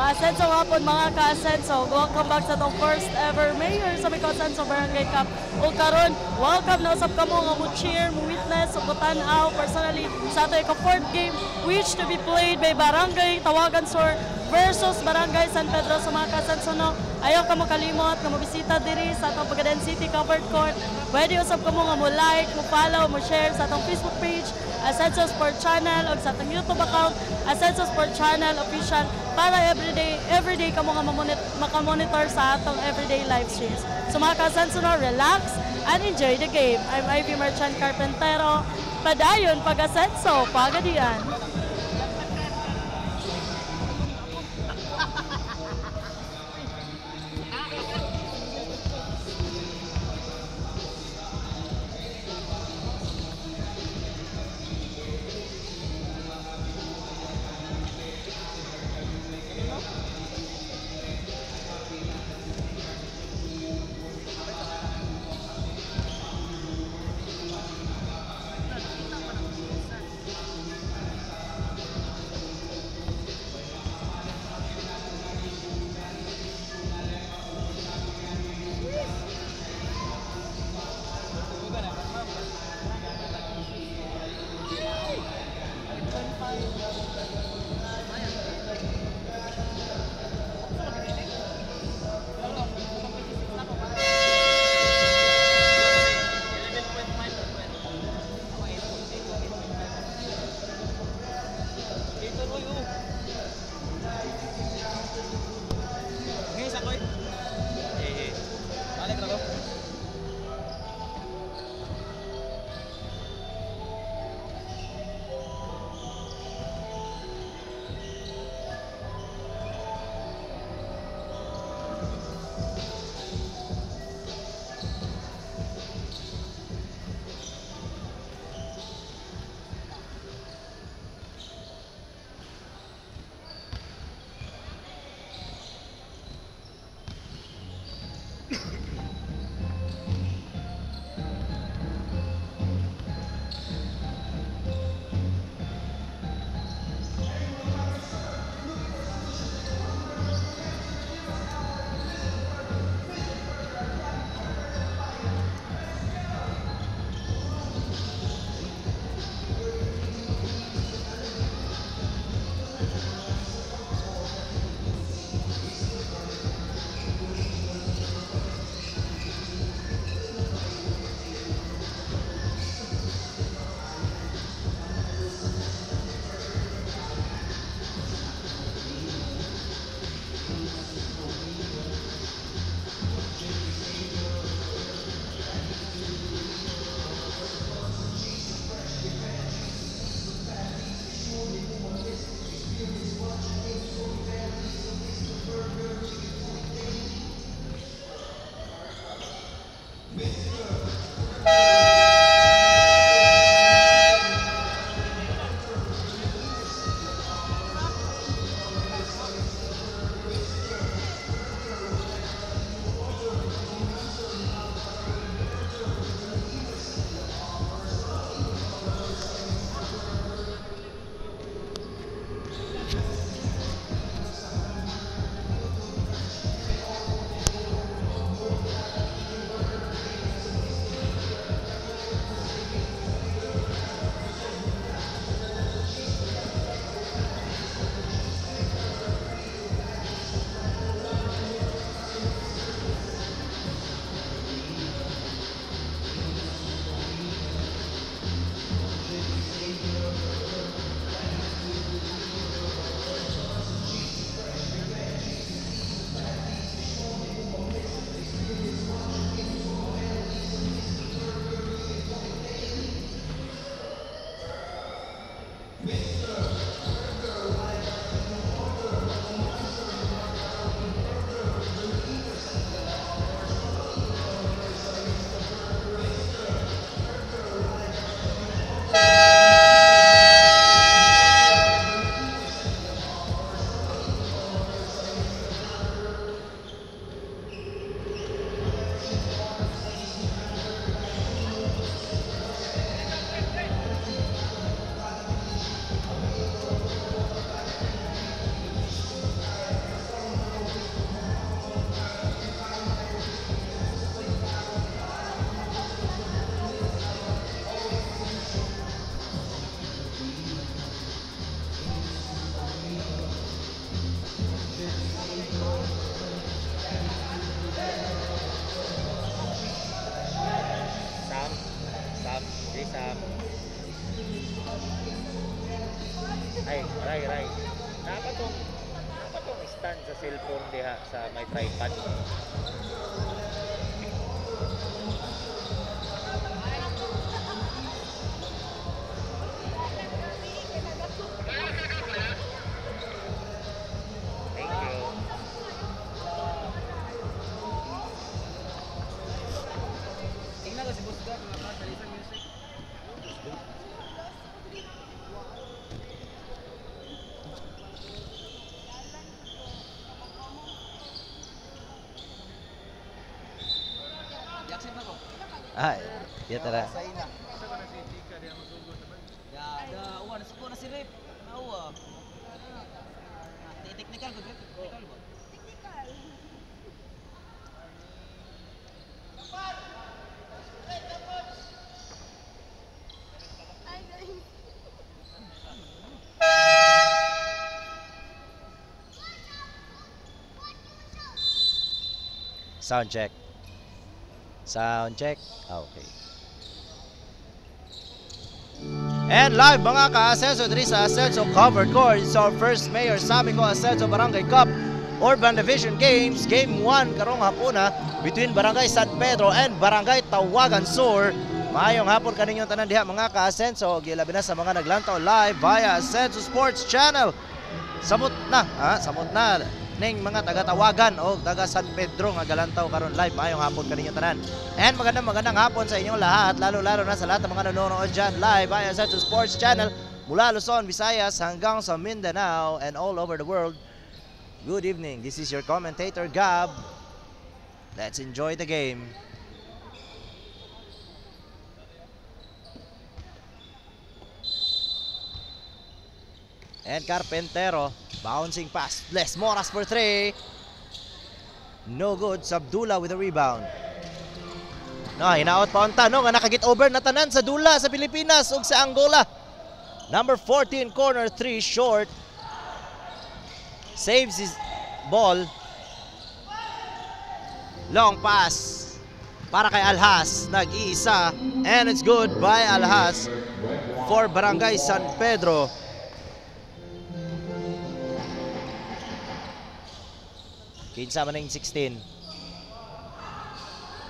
Maasenso nga po mga ka-asenso. Welcome back sa itong first ever Mayor sa Miko Asenso Barangay Cup. O karon, welcome na usap ka mo nga mo cheer, mo witness, o tanaw personally sa ato ika-4th game which to be played by Barangay Tawagan Sur versus Barangay San Pedro sa mga ka-asenso no. Ayaw ka mo kalimot nga mo bisita diri sa atong Pagadan City Covered Court. Pwede usap ka mo nga mo like, mo follow, mo share sa atong Facebook page Asenso Sport Channel o sa atong YouTube account Asenso Sport Channel Official para everyday ka mo nga makamonitor sa atong everyday live streams. So mga ka-Asenso no, relax and enjoy the game. I'm Ivy Merchant Carpentero. Padayon pag-Asenso, pagadian. cellphone diha sa may tripod. Thank you. Tingnan ko si Boss Gab, mga sa music. Yaksin ba ko? Ya tara. Sa ina. Ya, ada uwan suko na si Rip. Nawa. Technical ko, Rip. Technical ba? Sound check. Sound check. Okay. And live mga ka-Ascenso diri sa Ascenso Covered Court. It's our first Mayor Samico Ascenso Barangay Cup Urban Division Games. Game 1 karong hapuna between Barangay San Pedro and Barangay Tawagan Sur. Maayong hapon kaninyong tanan diha mga ka-Ascenso. Gilabi na sa mga naglantaw live via Ascenso Sports Channel. Samot na ning mga taga-Tawagan o taga San Pedro nga galantaw karon live. Maayong hapon kaninyong tanan. And magandang hapon sa inyong lahat, lalo-lalo na sa lahat ng mga nanonood dyan live via Ascenso Sports Channel mula Luzon, Visayas hanggang sa Mindanao and all over the world. Good evening. This is your commentator Gab. Let's enjoy the game. And Carpentero, bouncing pass. Les Moras for 3. No good. Sabdula with a rebound. No, hinaot pa ang tanong nga nakagit over na tanan sa dula sa Pilipinas ug sa Angola. Number 14, corner 3, short. Saves his ball. Long pass para kay Alhas. Nag-iisa. And it's good by Alhas for Barangay San Pedro. Kinsa man ng 16.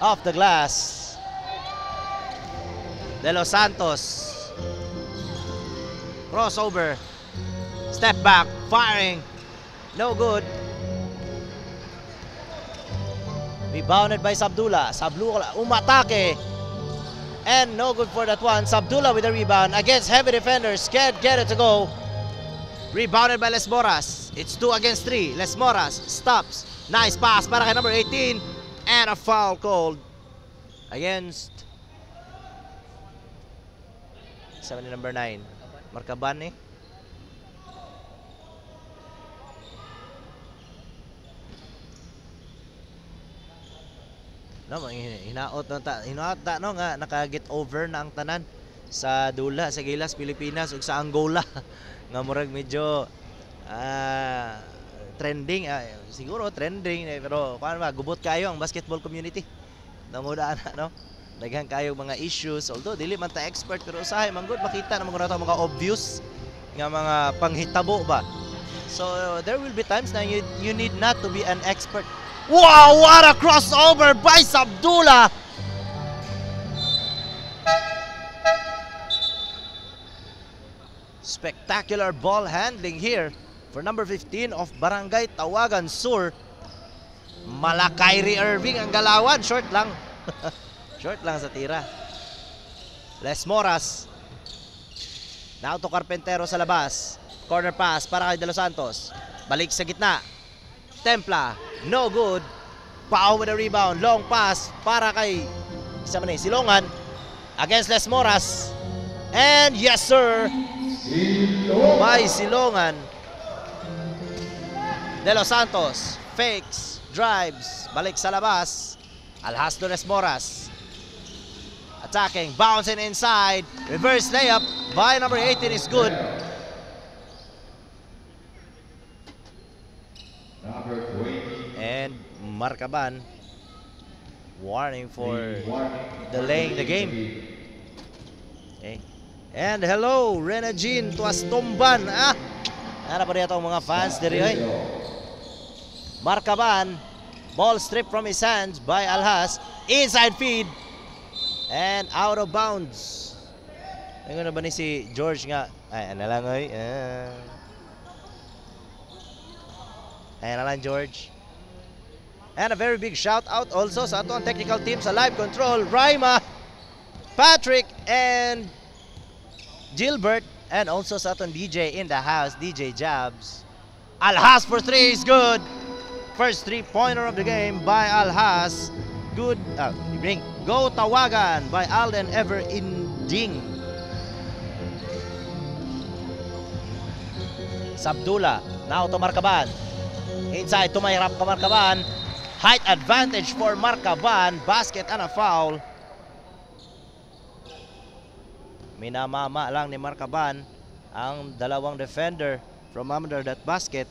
Off the glass. De Los Santos. Crossover. Step back. Firing. No good. Rebounded by Sabdula. Sabdula umatake. And no good for that one. Sabdula with a rebound against heavy defenders. Can't get it to go. Rebounded by Les Moras. It's 2 against 3. Les Moras stops. Nice pass para kay number 18. And a foul called against number 9. Markaban eh. No, hinaot no nga naka-get over na ang tanan sa dula sa Gilas Pilipinas ug sa Angola. Nga murag medyo trending, siguro trending pero kuan ba gubot kayo ang basketball community. Namudaan no. Daghang kayo mga issues, although dili man ta expert pero usahay man gud makita na mga obvious nga mga panghitabo ba. So there will be times na you need not to be an expert. Wow, what a crossover by Sabdula. Spectacular ball handling here for number 15 of Barangay Tawagan Sur. Kyrie Irving ang galawan. Short lang. Short lang sa tira. Les Moras. Now to Carpentero sa labas. Corner pass para kay De Los Santos. Balik sa gitna. Templa. No good. Pau with a rebound. Long pass para kay Silongan. Against Les Moras. And yes sir. By Silongan. De Los Santos. Fakes. Drives. Balik sa labas. Alhas Les Moras. Attacking. Bouncing inside. Reverse layup by number 18 is good. And Markaban. Warning for delaying the game. Okay. And hello, Rena Jean Tuastomban. Ano pa rin itong mga fans diri ay? Marcaban. Ball stripped from his hands by Alhas. Inside feed. And out of bounds. Ano na ba ni si George nga? Ay, ano lang oy. Ayan na lang George. And a very big shout out also sa ato ang technical team sa live control. Raima, Patrick, and Gilbert. And also sa ato DJ in the house, DJ Jabs. Alhas for 3 is good. First 3-pointer of the game by Alhas. Good. Go Tawagan by Alden Ever Inding. Sabdula. Now to Marcaban. Inside to Mayrap ka Marcaban. Height advantage for Marcaban. Basket and a foul. Minamama lang ni Marcaban ang dalawang defender from under that basket.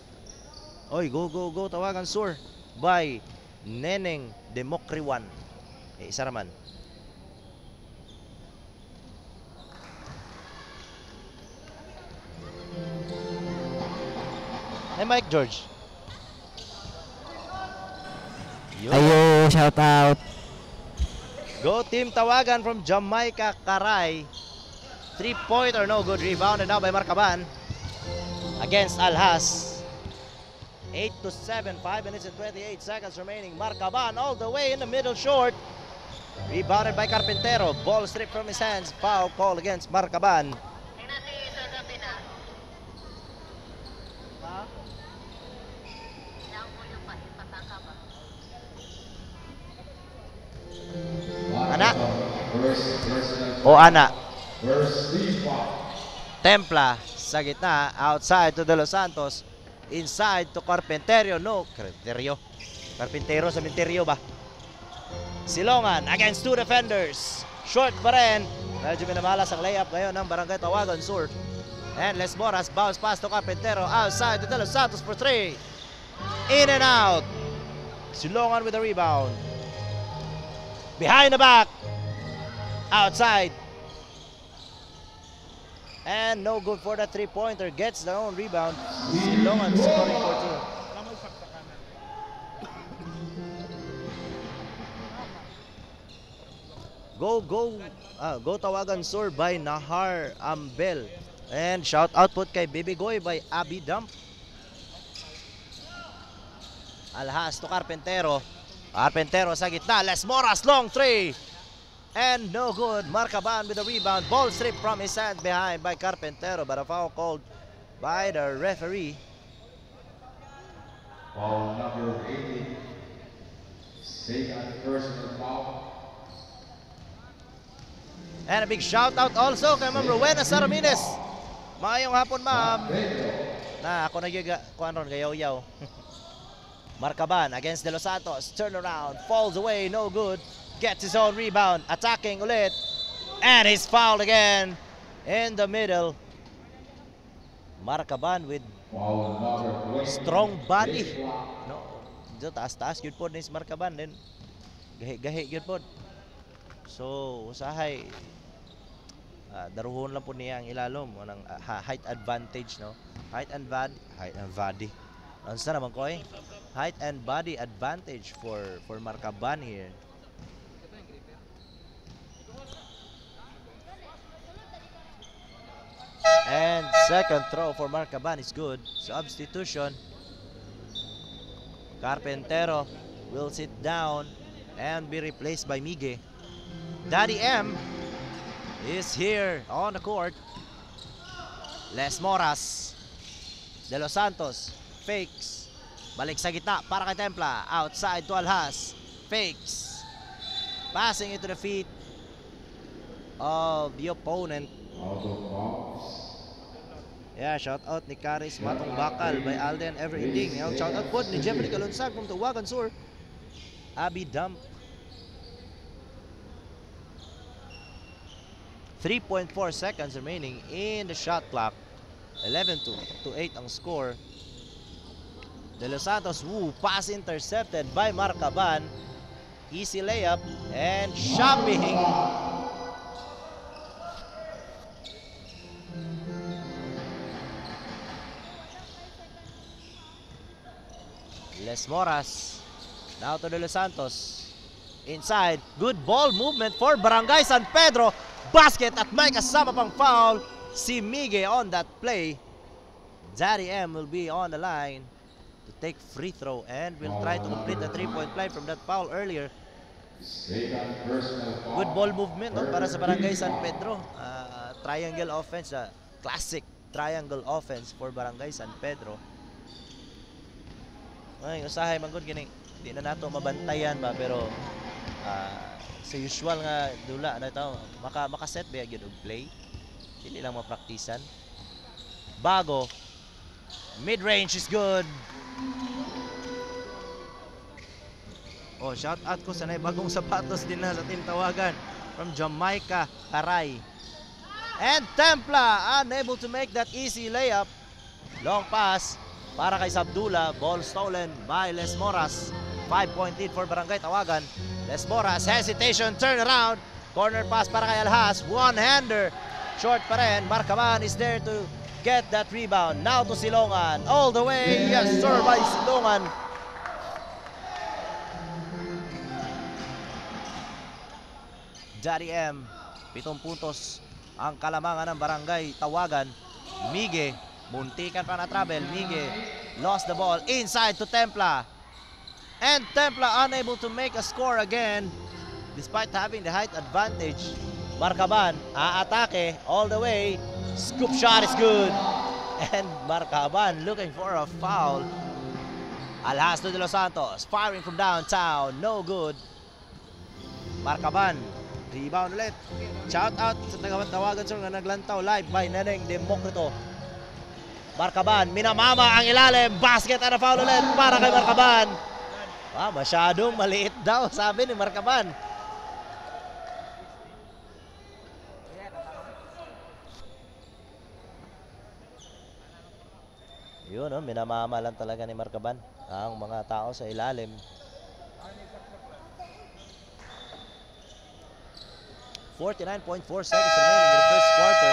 Oy, go Tawagan Sur by Neneng Demokriwan. Isa raman. Hey Mike George. Ayo, shout out. Go Team Tawagan from Jamaica Karay. 3-pointer, no good. Rebounded now by Marcaban against Alhas. 8-7, 5 minutes and 28 seconds remaining. Marcaban all the way in the middle short. Rebounded by Carpintero. Ball stripped from his hands. Foul call against Marcaban. Ana? O Ana? Templa sa gitna. Outside to De Los Santos. Inside to Carpintero. No, Carpintero sa Minterio ba? Silongan against 2 defenders. Short pa rin. Medyo minamalas ang layup ngayon ng Barangay Tawagan Sur. And Les Moras bounce pass to Carpintero. Outside to De Los Santos for 3. In and out. Silongan with the rebound. Behind the back. Outside. And no good for that 3-pointer. Gets their own rebound. Silongan scoring for 2. Go Tawagan Sur by Nahar Ambel. And shout out put kay Bibigoy by Abi Dump. Alhas to Carpintero. Carpintero sa gitna. Les Moras long 3. And no good. Marcaban with the rebound. Ball stripped from his hands behind by Carpintero. But a foul called by the referee. Foul number 80. Second personal foul. And a big shout out also kay Ma'am Rowena Saramines. Maayong hapon, ma'am. Na ako kuan ron gayaw-yaw. Marcaban against De Los Santos. Turn around. Falls away. No good. Gets his own rebound. Attacking ulit. And he's fouled again in the middle. Marcaban with strong body. No. Dito taas-taas yun po ni Marcaban. Then gahi-gahi yun po. So, usahay daruhon lang po niya ang ilalom ng height advantage, no? Height and body. Ano sa naman ko eh? Height and body advantage for Marcaban here. And second throw for Marcaban is good. Substitution. Carpintero will sit down and be replaced by Miguel. Daddy M is here on the court. Les Moras. De Los Santos fakes. Balik sa gitna para kay Templa. Outside to Alhas. Fakes. Passing into the feet of the opponent. Yeah, shout out ni Karis Matong Bakal by Alden Ever Inding. Shout out po ni Jeffrey Kalunsag from Tawagan Sur. Abi Dump. 3.4 seconds remaining in the shot clock. 11-8 ang score. De Los Santos, pass intercepted by Marcaban. Easy layup and shopping. Les Moras. Now to De Los Santos. Inside. Good ball movement for Barangay San Pedro. Basket at may kasama pang foul. Si Mige on that play. Daddy M will be on the line to take free throw and will try to complete the 3-point play from that foul earlier. Good ball movement para sa Barangay San Pedro. Triangle offense, classic triangle offense for Barangay San Pedro. Ay, usahay man gud kini. Di na nato mabantayan ba pero sa usual nga dula na ito maka-set ba gyud og play. Dili lang mapraktisan. Bago. Mid-range is good. Oh, shout out ko sa bagong sapatos din na sa team Tawagan from Jamaica, Aray. And Templa unable to make that easy layup. Long pass para kay Sabdula. Ball stolen by Les Moras. 5-point lead for Barangay Tawagan. Les Moras, hesitation, turn around. Corner pass para kay Alhas. One-hander. Short pa rin. Marcaman is there to get that rebound. Now to Silongan. All the way. Yes, sir, by Silongan. Daddy M. 7 puntos ang kalamangan ng Barangay Tawagan. Mige. Muntikan pa na travel. Mige lost the ball. Inside to Templa. And Templa unable to make a score again. Despite having the height advantage. Marcaban, aatake all the way. Scoop shot is good. And Marcaban looking for a foul. Alhas to De Los Santos. Firing from downtown. No good. Marcaban. Rebound ulit. Shout out sa Tawagan sir na naglantaw live by Neneng Demokrito. Marcaban. Minamama ang ilalim. Basket and a foul ulit para kay Marcaban. Masyadong maliit daw sabi ni Marcaban. Yun, minamama lang talaga ni Marcaban ang mga tao sa ilalim. 49.4 seconds remaining in the first quarter.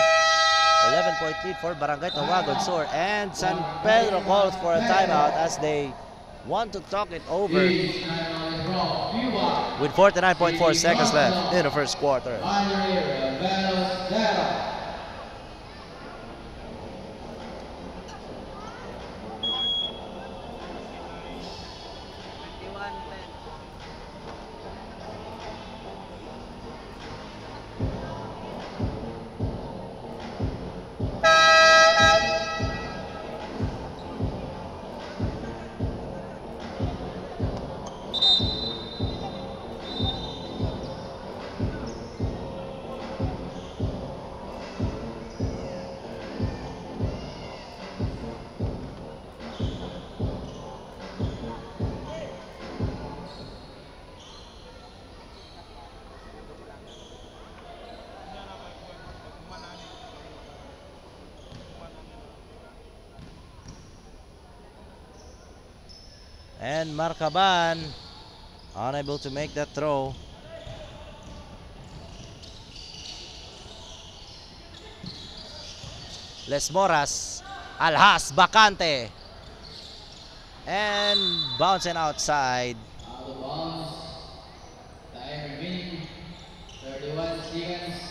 11-point lead for Barangay Tawagan Sur. And San Pedro calls for a timeout as they want to talk it over with 49.4 seconds left in the first quarter. And Marcaban unable to make that throw. Les Moras, Alhas, Bacante. And bouncing outside. Out of bounds. Time remaining. 31 seconds.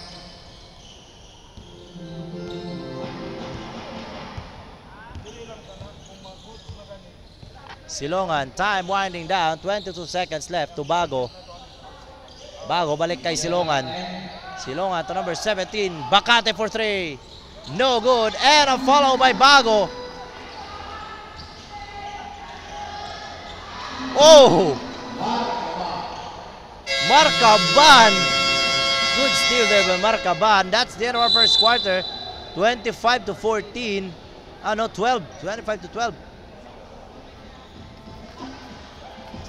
Silongan, time winding down, 22 seconds left to Bago. Bago balik kay Silongan. Silongan to number 17, Bacante for 3. No good, and a follow by Bago. Oh! Marcaban. Good steal there by Marcaban. That's the end of our first quarter. 25-14. 25-12.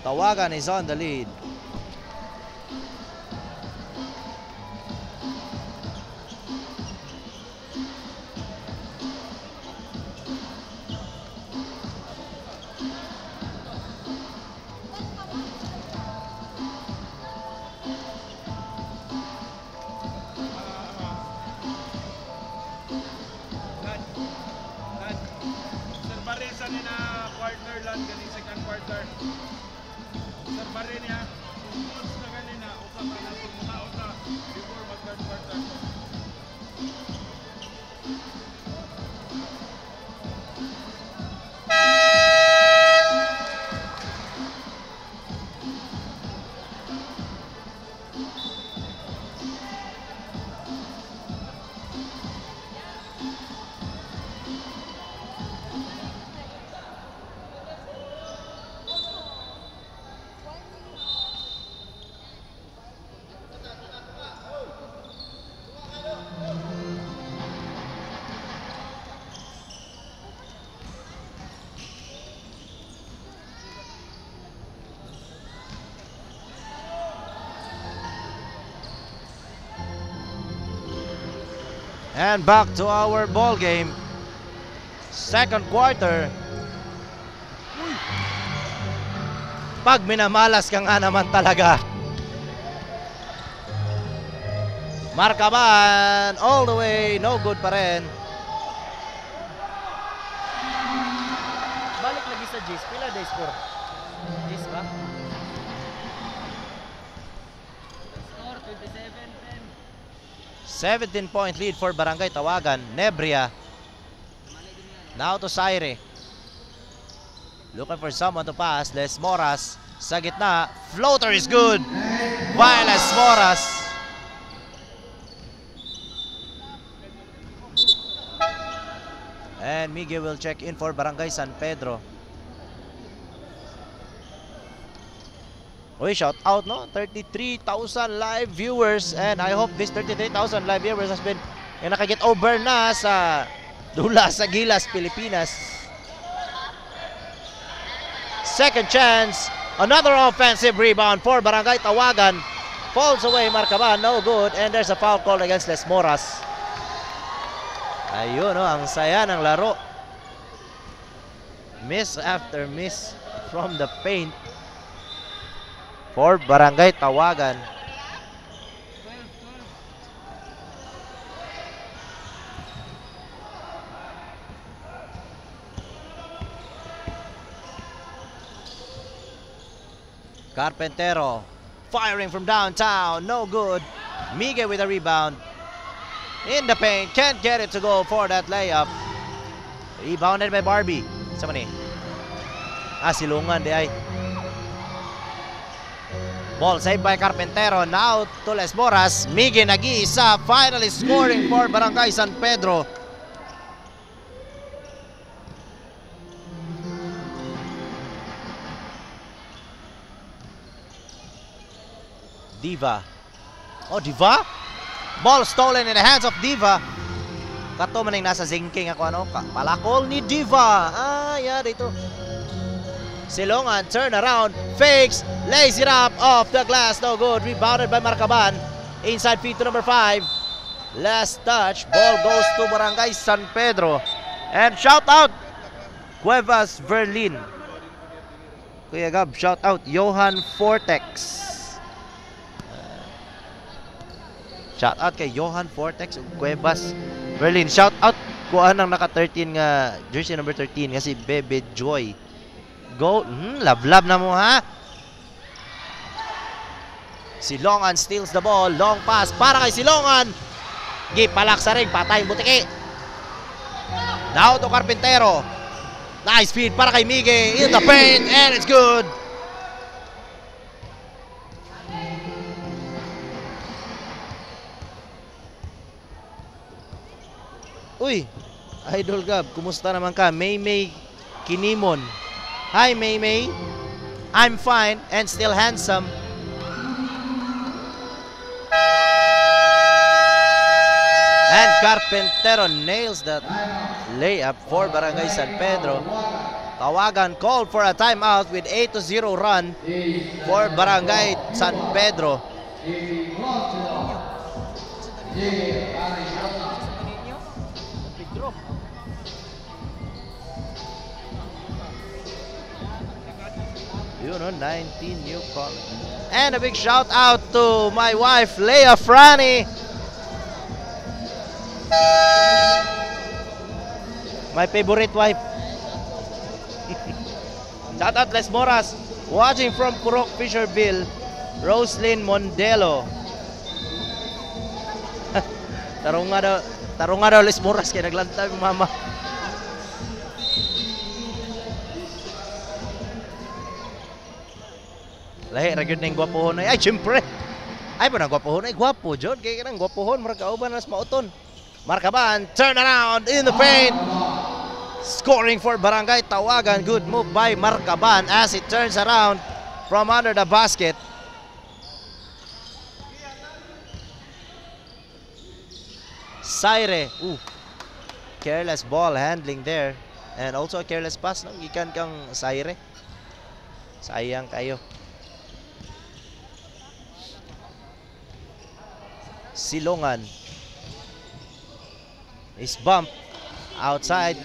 Tawagan is on the lead. partner lang galing second quarter. Sa pare niya, kung na ganina, usa pa na mga usa before mag-third quarter. And back to our ball game. Second quarter. Pag minamalas ka nga naman talaga. Markaban all the way, no good pa rin. Balik lagi sa Jace. Pila day score? Jace ba? Score 27-10. 17-point lead for Barangay Tawagan. Nebria. Now to Saire. Looking for someone to pass. Les Moras sa gitna. Floater is good by Les Moras. And Miguel will check in for Barangay San Pedro. Uy, shout out, no? 33,000 live viewers, and I hope this 33,000 live viewers has been nakaget over na sa dula sa Gilas, Pilipinas. Second chance, another offensive rebound for Barangay Tawagan. Falls away, Markaban, no good, and there's a foul call against Les Moras. Ayun, no, ang saya ng laro. Miss after miss from the paint for Barangay Tawagan. Carpentero firing from downtown, no good. Miguel with a rebound. In the paint, can't get it to go for that layup. Rebounded by Barbie. Sama ni? Silungan di ay. Ball saved by Carpentero. Now to Les Moras. Miguel nag-iisa. Finally scoring for Barangay San Pedro. Diva. Oh, Diva? Ball stolen in the hands of Diva. Kato maning nasa zinking ako ano. Palakol ni Diva. Yeah, dito. Silongan, turn around, fakes, lays it up off the glass, no good. Rebounded by Markaban. Inside feed to number 5. Last touch, ball goes to Barangay San Pedro. And shout out, Cuevas Verlin. Kuya Gab, shout out, Johan Fortex. Shout out kay Johan Fortex, Cuevas Verlin. Shout out, kuhaan ang naka 13 nga, jersey number 13, kasi Bebe Joy. Go, love na mo ha. Silongan steals the ball. Long pass para kay Silongan. Gipalak sa ring, patay butiki. Now to Carpentero. Nice feed para kay Miguel in the paint, and it's good. Uy, Idol Gab, kumusta naman ka? May Kinimon. Hi, May. I'm fine and still handsome. And Carpentero nails that layup for Barangay San Pedro. Tawagan called for a timeout with 8-0 run for Barangay San Pedro. You know, 19 new comments. And a big shout out to my wife, Leia Frani. My favorite wife. Shout out Les Moras. Watching from Purok, Fisherville. Roslyn Mondelo. Tarong nga daw Les Moras kaya naglantay yung mama. Lahi, ragyod na yung gwapohon ay. Ay, syempre. Ay, pa na gwapohon ay. Gwapo, Jod. Kaya ka ng gwapohon. Marag kauban na mauton. Markaban, turn around in the paint. Scoring for Barangay Tawagan. Good move by Markaban as it turns around from under the basket. Saire. Ooh. Careless ball handling there. And also a careless pass. No? Gikan kang Saire. Sayang kayo. Silongan is bumped outside.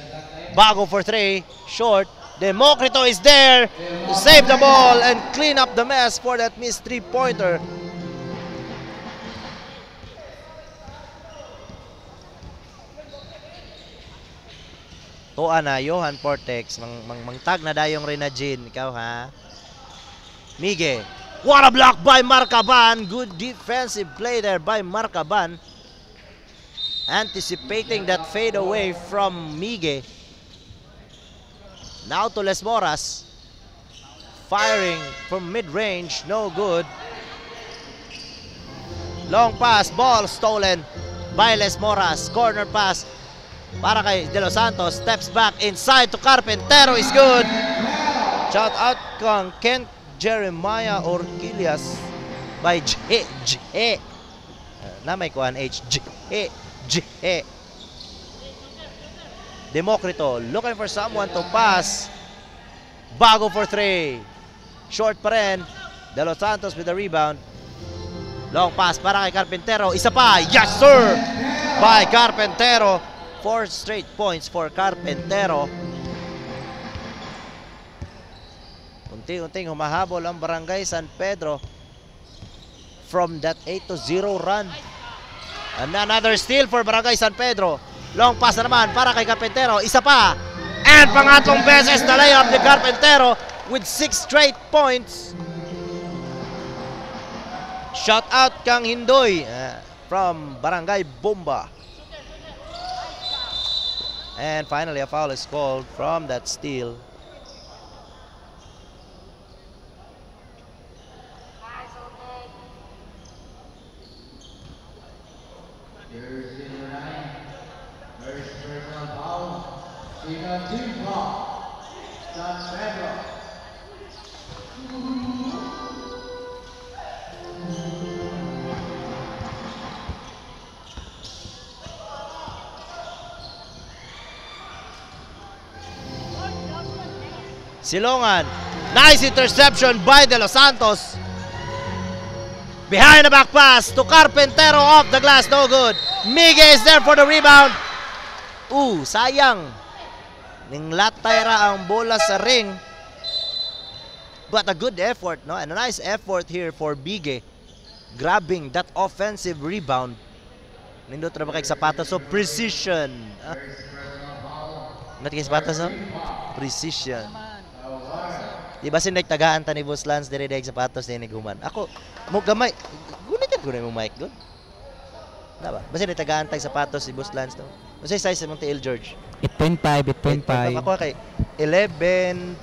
Bago for 3. Short. Democrito is there to save the ball and clean up the mess for that missed 3-pointer. Tuwa na, Johan Portex. Mangtag na dayong Renajin. Ikaw ha? Mige. What a block by Markaban. Good defensive play there by Markaban. Anticipating that fade away from Mige. Now to Les Moras. Firing from mid-range. No good. Long pass. Ball stolen by Les Moras. Corner pass para kay De Los Santos. Steps back inside to Carpentero. Is good. Shout out kang Kent Jeremiah Orquillas by J. Na may kuhan H. J. Democrito looking for someone to pass. Bago for 3. Short pa rin. De Los Santos with the rebound. Long pass para kay Carpentero. Isa pa. Yes sir! By Carpentero. 4 straight points for Carpentero. Unti-unting humahabol ang Barangay San Pedro from that 8-0 run. And another steal for Barangay San Pedro. Long pass na naman para kay Carpentero. Isa pa. And pangatlong beses na layup ni Carpentero with 6 straight points. Shout out kang Hindoy from Barangay Bomba. And finally a foul is called from that steal. Silongan. Nice interception by De Los Santos. Behind the back pass to Carpentero off the glass. No good. Miguel is there for the rebound. Sayang. Ninglatay ra ang bola sa ring. But a good effort, no? And a nice effort here for Bige. Grabbing that offensive rebound. Nindot ra ba kay sapatos? So precision. Nindot kay sapatos, no? Precision. Di ba sin nagtagaan ta ni Boss Lance dire dayeg sapatos ni guman. Ako mo gamay. Gunitan ko na mo mic doon. Na ba? Basta nagtagaan tag sapatos si Boss Lance to. Unsay size mo L George? 8.5. Ako kay 11.5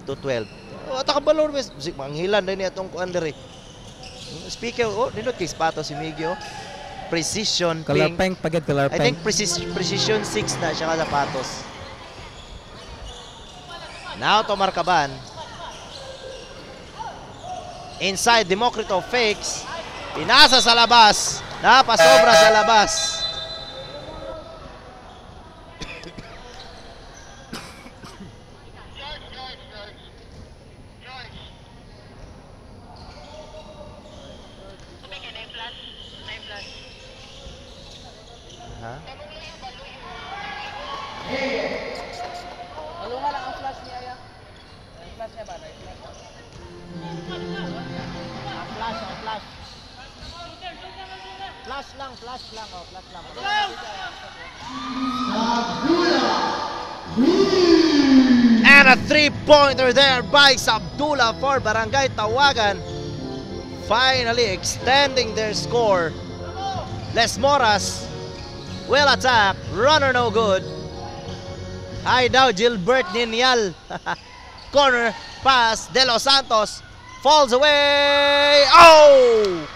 to 12. Ata ka balor mes. Manghilan din ni atong kuan dire. Speaker, nindot kay sapatos si Migio. Precision Color pink pagid color I pink. think precision 6 na siya ka sapatos. Now to Markaban. Inside, Democrito fakes. Pinasa sa labas. Napasobra sa labas. Alungan lang ang flash niya ya. Flash niya ba? Flash. Flash lang. And And a three-pointer there by Sabdullah for Barangay Tawagan. Finally extending their score. Les Moras will attack. Runner no good. Ay daw Gilbert Ninial. Corner pass. De Los Santos falls away. Oh!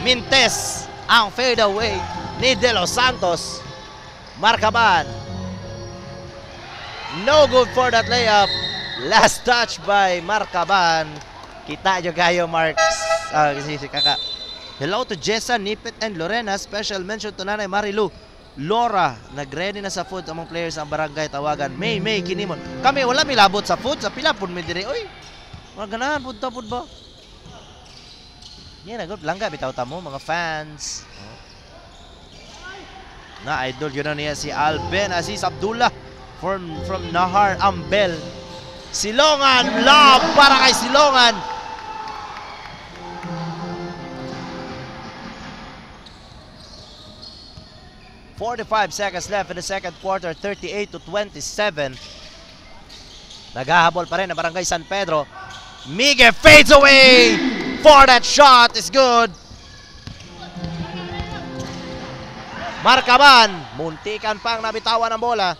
Mintes ang fade away ni De Los Santos. Markaban. No good for that layup. Last touch by Markaban. Kita nyo kayo, Marks. Kasi si Kaka. Hello to Jessa, Nipit, and Lorena. Special mention to Nanay Marilu. Laura, nag-ready na sa food among players ang Barangay Tawagan. May kinimon. Kami wala milabot sa food. Sa pila po may dire. Uy, mga ganahan. Punta po ba? Yan, nagod. Langga, bitaw mo, mga fans. Na idol yun na niya si Alben Aziz Abdullah from Nahar Ambel. Silongan, love para kay Silongan. .45 seconds left in the second quarter, 38-27. Naghahabol pa rin ang Barangay San Pedro. Miguel fades away for that shot. Is good. Markaban, muntikan pang nabitawan ng bola.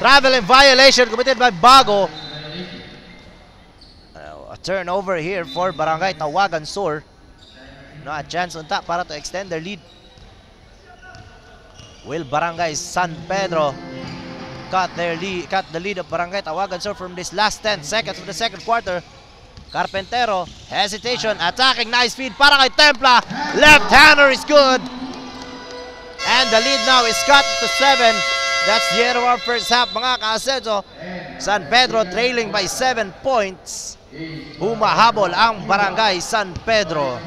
Traveling violation committed by Bago. A turnover here for Barangay Tawagan Sur. No, a chance unta para to extend their lead. Will Barangay San Pedro cut the lead of Barangay Tawagan Sur from this last 10 seconds of the second quarter. Carpentero, hesitation, attacking, nice feed para kay Templa. Left-hander is good. And the lead now is cut to 7. That's the end of our first half, mga ka-Asenso. San Pedro trailing by 7 points. Humahabol ang Barangay San Pedro.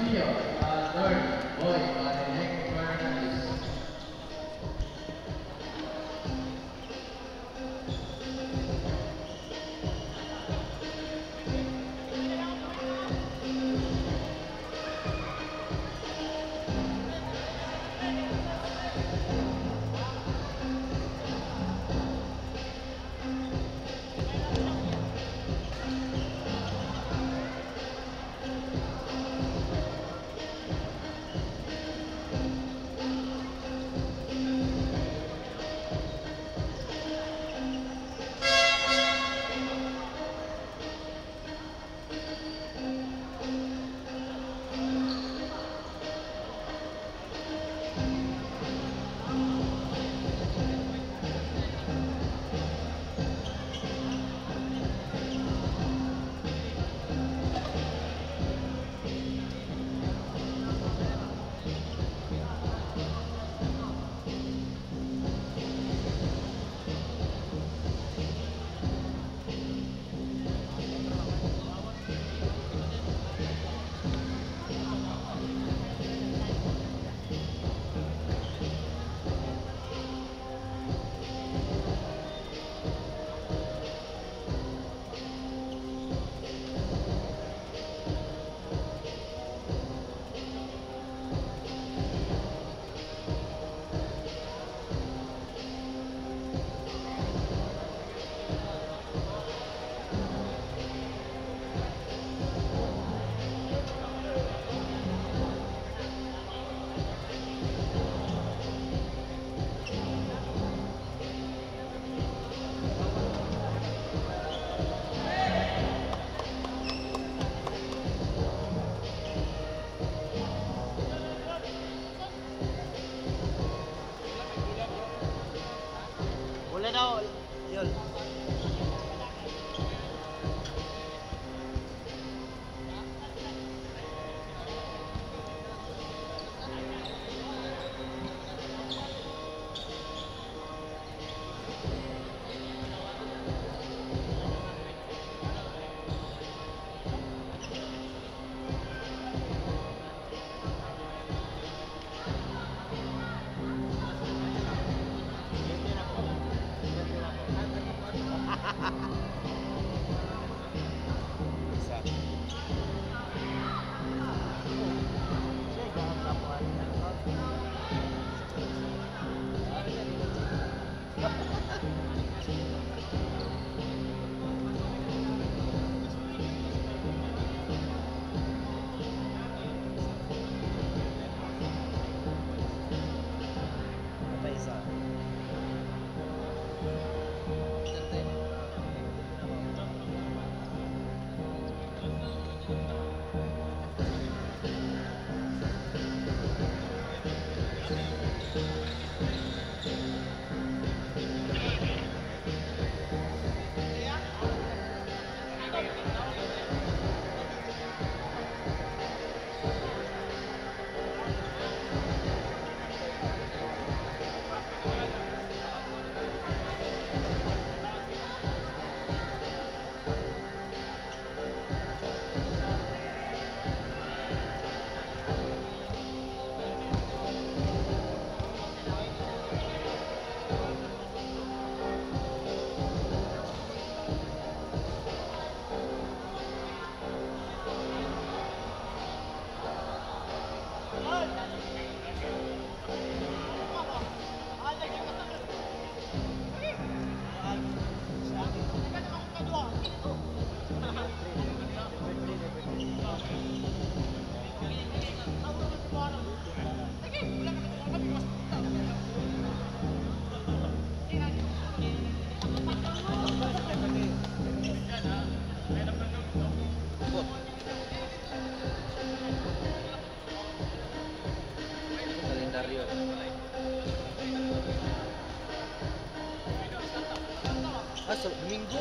So, Domingo.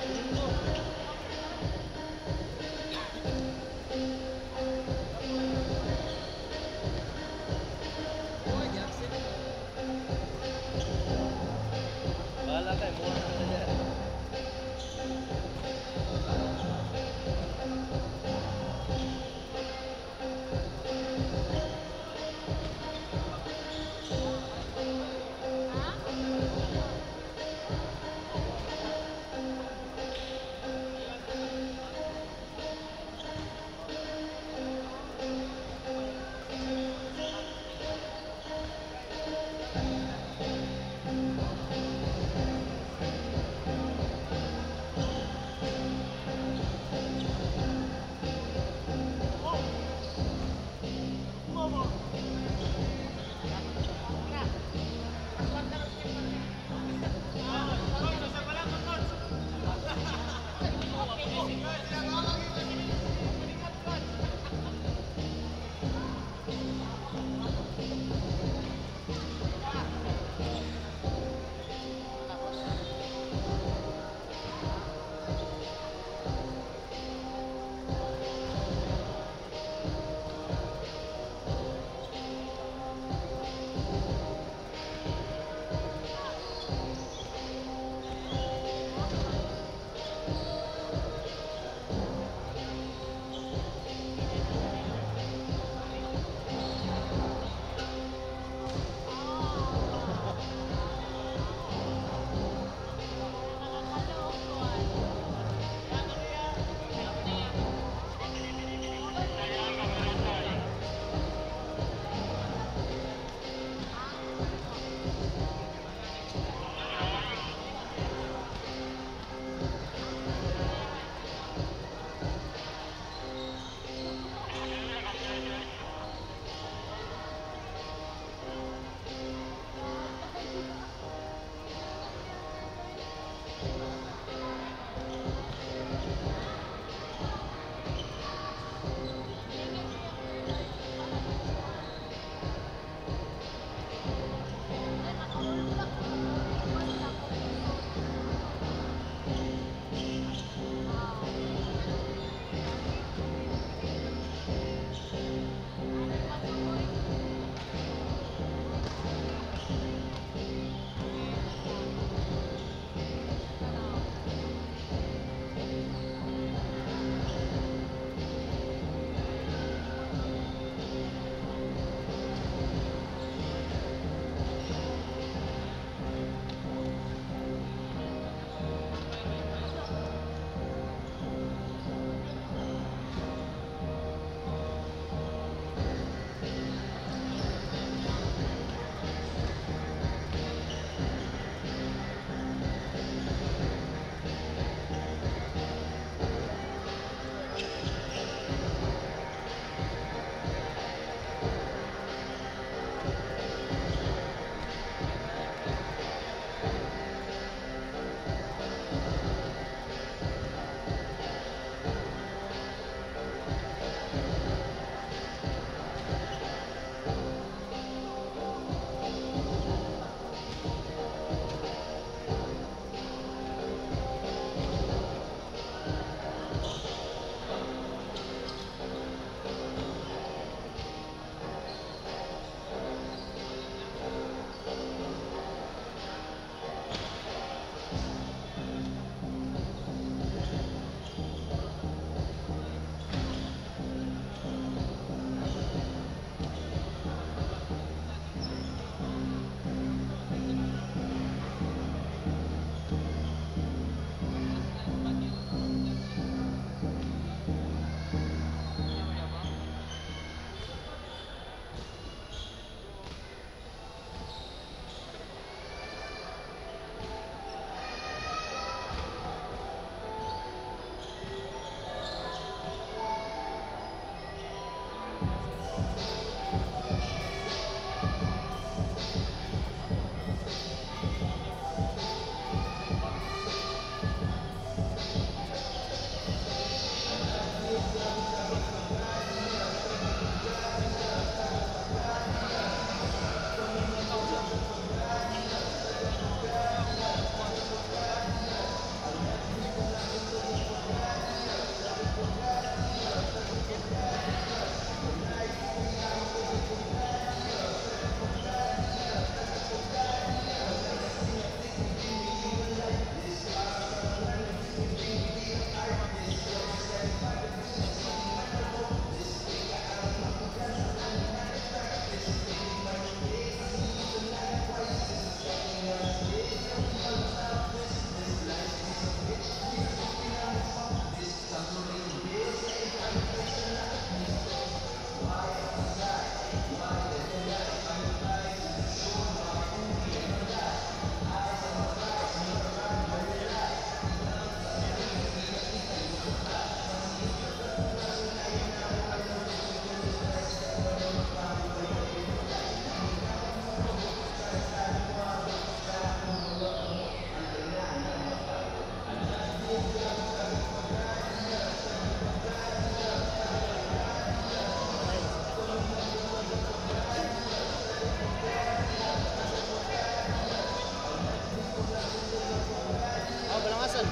Domingo. Oh, Jackson. Bahala kayo, muna na nila.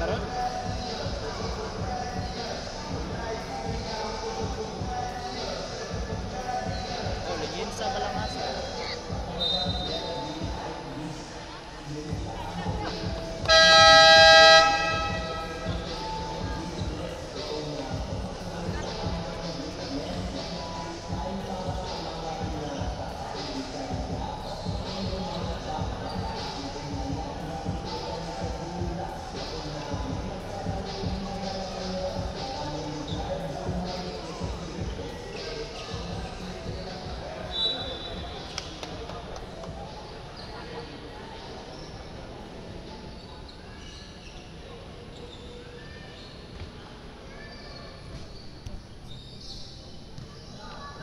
karon. Oh, lingin sa Balangasa.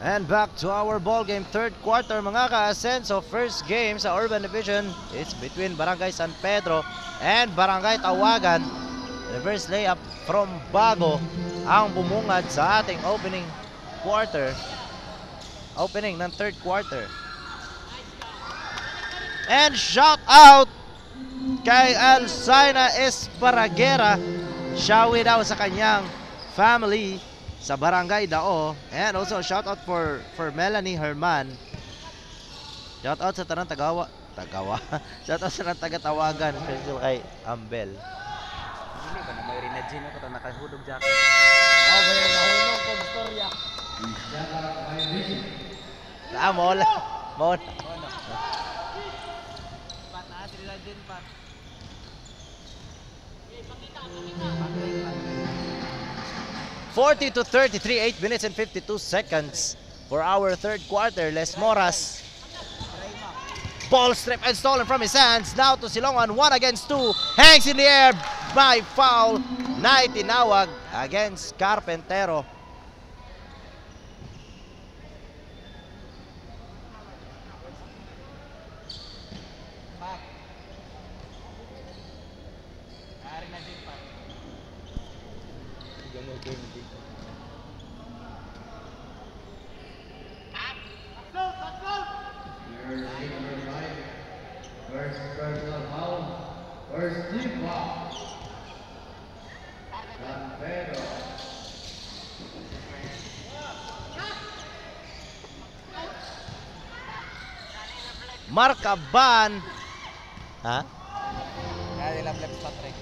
And back to our ball game, third quarter mga ka-Asenso. First game sa Urban Division, it's between Barangay San Pedro and Barangay Tawagan. Reverse layup from Bago ang bumungad sa ating opening ng third quarter. And shout out kay Alzaina Esparraguera. Shawi daw sa kanyang family sa Barangay Dao. And also shout out for Melanie Herman. Shout out sa tanang Tagawa. Shout out sa tanang taga-Tawagan, especially kay Ambel. Hindi ba na may rinadjin ako na nakahudog jacket. Oh, may nahulog kong storya. Mola. Pat na, rinadjin pat. 40-33, 8 minutes and 52 seconds for our third quarter. Les Moras. Ball stripped and stolen from his hands. Now to Silongan, 1 against 2. Hangs in the air by foul. Na itinawag against Carpentero. Rinadjin pat. First personal foul. First team foul. San Pedro. Marcaban. Ha? Kaya nila flex Patrick.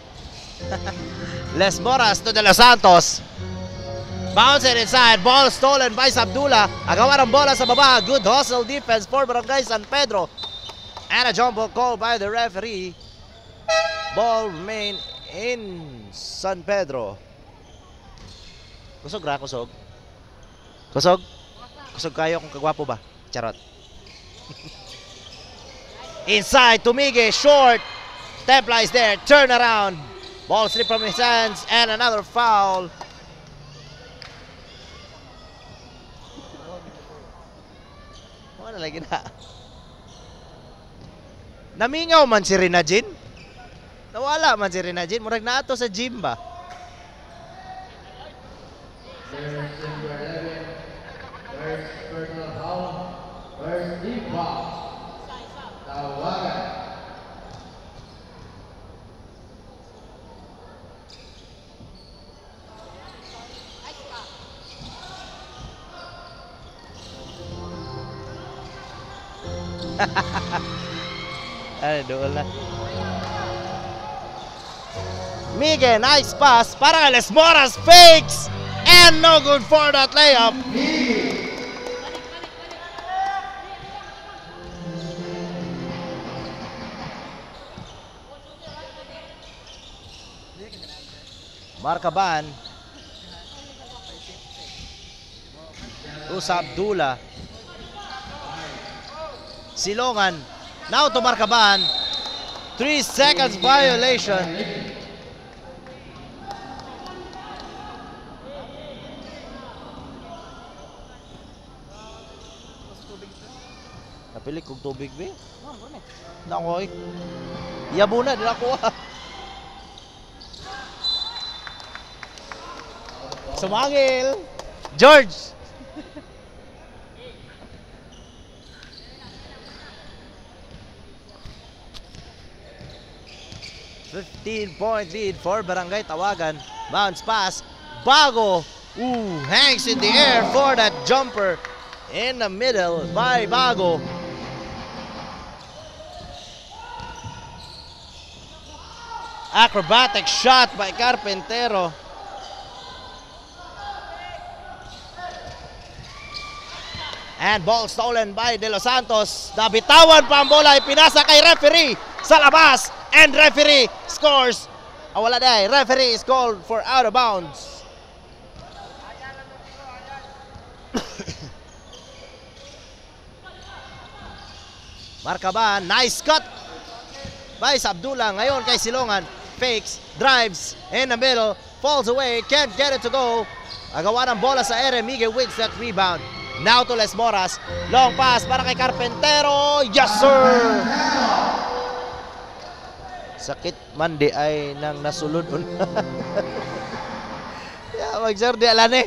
Les Moras to De Los Santos. Bounce it inside. Ball stolen by Sabdula. Agawan ang bola sa baba. Good hustle defense for Barangay San Pedro. And a jump ball called by the referee. Ball remain in San Pedro. Kusog ra, kusog. Kusog? Kusog kayo kung kagwapo ba? Charot. Inside, Tumige, short. Templa is there, turn around. Ball slipped from his hands and another foul. Ano lagi na? Namingaw man si Rinajin. Nawala man si Rinajin. Murag na ato sa gym ba? First number 11. First personal foul. First team foul. Tawagan. Ano, doon na. Miguel, nice pass para kay Les Moras, fakes and no good for that layup. Marcaban. Usa Abdullah. Silongan. Now to Marcaban. 3 seconds violation. Napili kong tubig ba? Nakoy. Yabo na, di na kuha. Sumangil. George. 15-point lead for Barangay Tawagan. Bounce pass. Bago. Ooh, hangs in the air for that jumper in the middle by Bago. Acrobatic shot by Carpintero. And ball stolen by De Los Santos. Nabitawan pa ang bola, ipinasa kay referee sa labas. And referee scores. Wala na, referee is called for out of bounds. Markaban, nice cut by Sabdullah. Ngayon kay Silongan, fakes, drives in the middle, falls away, can't get it to go. Agawa ng bola sa ere, Miguel wins that rebound. Now to Les Moras, long pass para kay Carpintero. Yes sir! Sakit man di ay nang nasulod. Yeah, mag-sir di alan eh.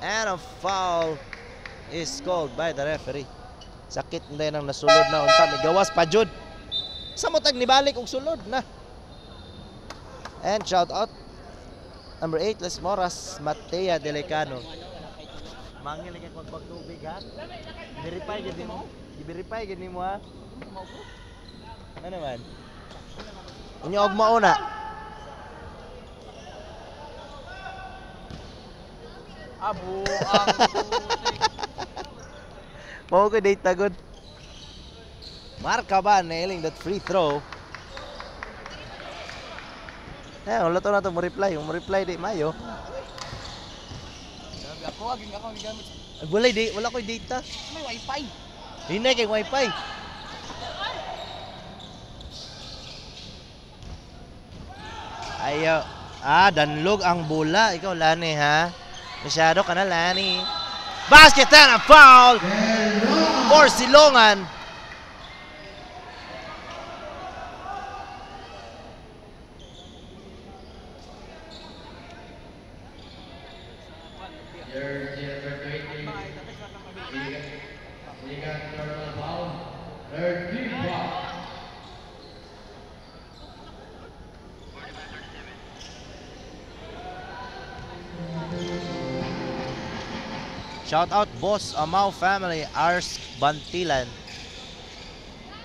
And a foul is called by the referee. Sakit hindi nang nasulod na unta. May gawas pa jud. Samotag ni balik og sulod na. And shout out number 8 Les Moras, Matea Delecano. Mangil kay pagtubig ha. Verify gid mo. I-verify gid nimo ha. Ano man? Unyo og mauna. Abo ang putik. Mao ko date tagod. Markaban nailing that free throw. Wala to na to mo reply. Mo reply di mayo. Ako gigamit. Wala ko'y data. May wifi. Hindi kay wifi. Ayo. Danlog ang bola. Ikaw Lani ha. Masyado ka na Lani. Basket and a foul for Silongan. Jersey number 20. Ligan personal foul. Third team foul. Shout out Boss Amau family, Ars Bantilan.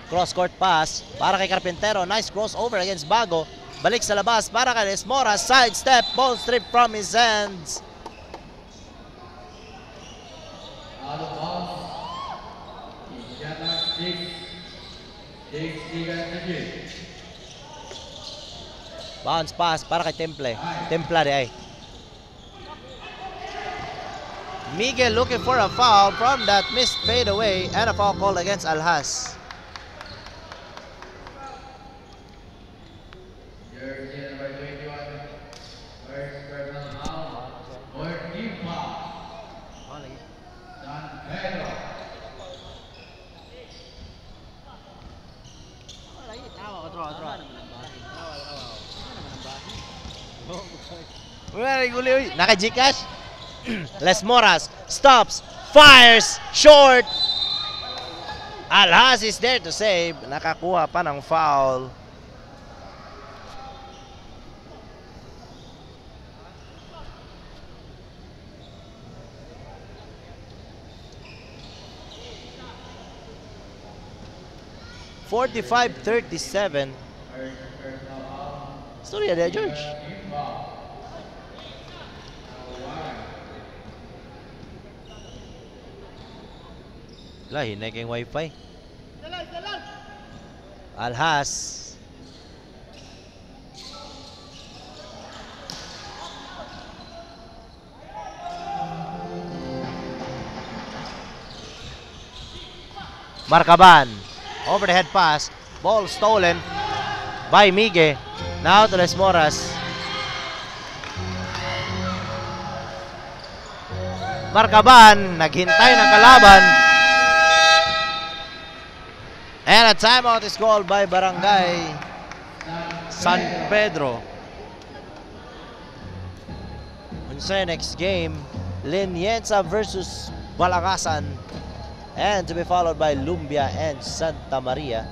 Cross court pass para kay Carpintero. Nice crossover against Bago. Balik sa labas para kay Les Moras. Side step, ball strip from his hands. Out of bounds. Indiana 6 Ligan Najib. Bounce pass para kay Temple. Templa di ay. Miguel looking for a foul from that missed fadeaway and a foul call against Alhas. Jersey number 21. First personal foul. Fourth team foul. San Pedro. Naka-Gcash? Les Moras stops, fires, short. Alhas is there to save. Nakakuha pa ng foul. (45-37). Storya dia George. Lah, hinay kayong wifi. Alhas. Markaban. Over the head pass. Ball stolen by Miguel. Now to Les Moras. Markaban. Naghintay ng kalaban. And a timeout is called by Barangay San Pedro. Unsa next game, Linienza versus Balakasan. And to be followed by Lumbia and Santa Maria.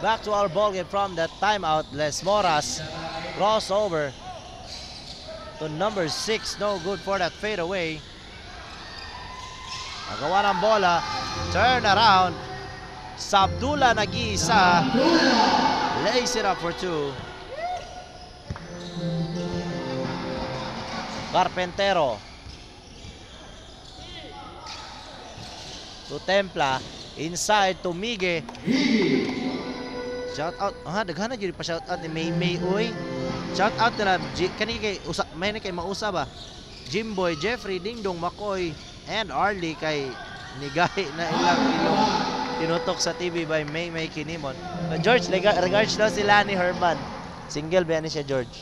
Back to our ball game from the timeout. Les Moras crossover to number 6. No good for that fadeaway. Nagawa ng bola. Turn around. Sabdula nag-iisa. Lays it up for 2. Carpentero. To Templa. Inside to Mige. Shout out. Daghana jud pa shout out ni May oy. Shout out na kani kay may na kay mausa ba. Jimboy, Jeffrey, Dingdong, Makoy and Arlie kay nigay na ilang ilong tinutok sa TV by May Kinimon. George, regards daw sila ni Herman. Single ba ni siya, George?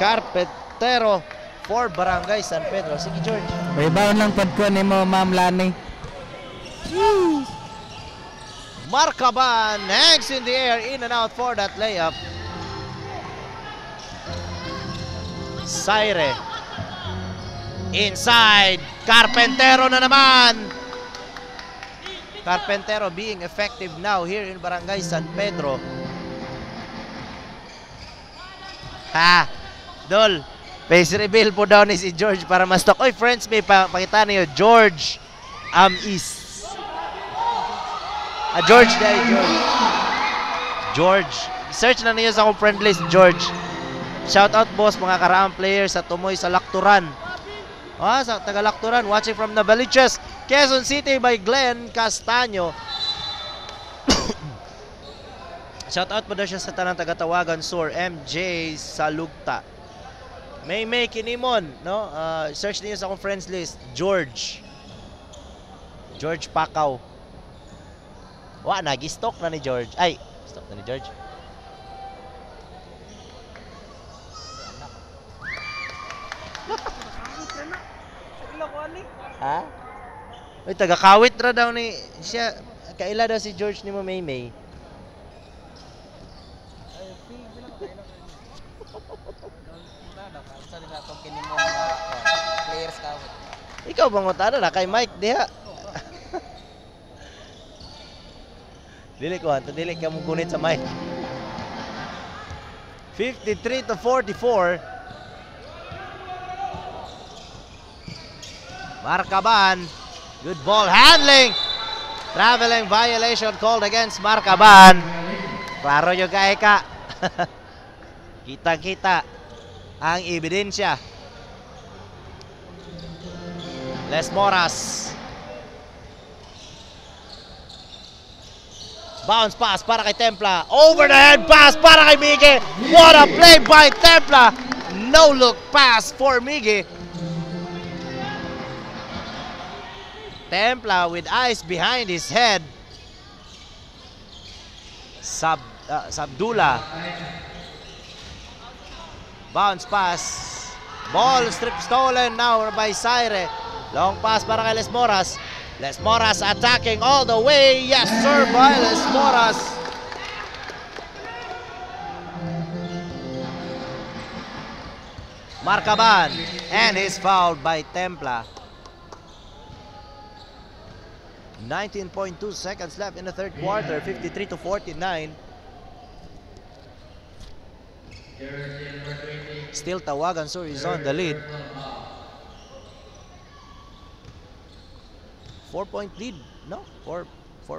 Carpentero for Barangay San Pedro. Sige, George. Rebound lang pagkuhan ni mo, Ma'am Lani. Marcaban hangs in the air, in and out for that layup. Saire. Inside. Carpentero na naman. Carpentero being effective now here in Barangay San Pedro. Ha! Dol, face reveal po daw ni si George para ma-stock. Oy, friends, may pakita niyo. George is. George day, George. Search na niyo sa akong friend list, George. Shout out, boss, mga karaang players sa tumoy sa Lakturan. Sa taga Lakturan, watching from Navaliches, Quezon City by Glenn Castaño. Shout out po daw siya sa tanang taga-Tawagan Sur, MJ Salugta. May Kinimon, no? Search niyo sa akong friends list, George Pacau. Nag-stock na ni George. Ay, stock na ni George. Ha? Uy, taga-kawit ra daw ni siya. Kaila daw si George ni mo May. Ikaw bang utana na kay Mike diha? Dili ko hanto, dili ka mo gunit sa mic. 53-44. Marcaban. Good ball handling. Traveling violation called against Marcaban. Klaro yung kaeka. Kita-kita ang ebidensya. Les Moras. Bounce pass para kay Templa. Over the head pass para kay Mige. What a play by Templa. No look pass for Mige. Templa with eyes behind his head. Sabdula. Bounce pass. Ball strip stolen now by Saire. Long pass para kay Les Moras. Les Moras attacking all the way. Yes, sir, by Les Moras. Marcaban. And he's fouled by Templa. 19.2 seconds left in the third quarter. 53-49. Still Tawagan Sur is on the lead. 4-point lead, no? 4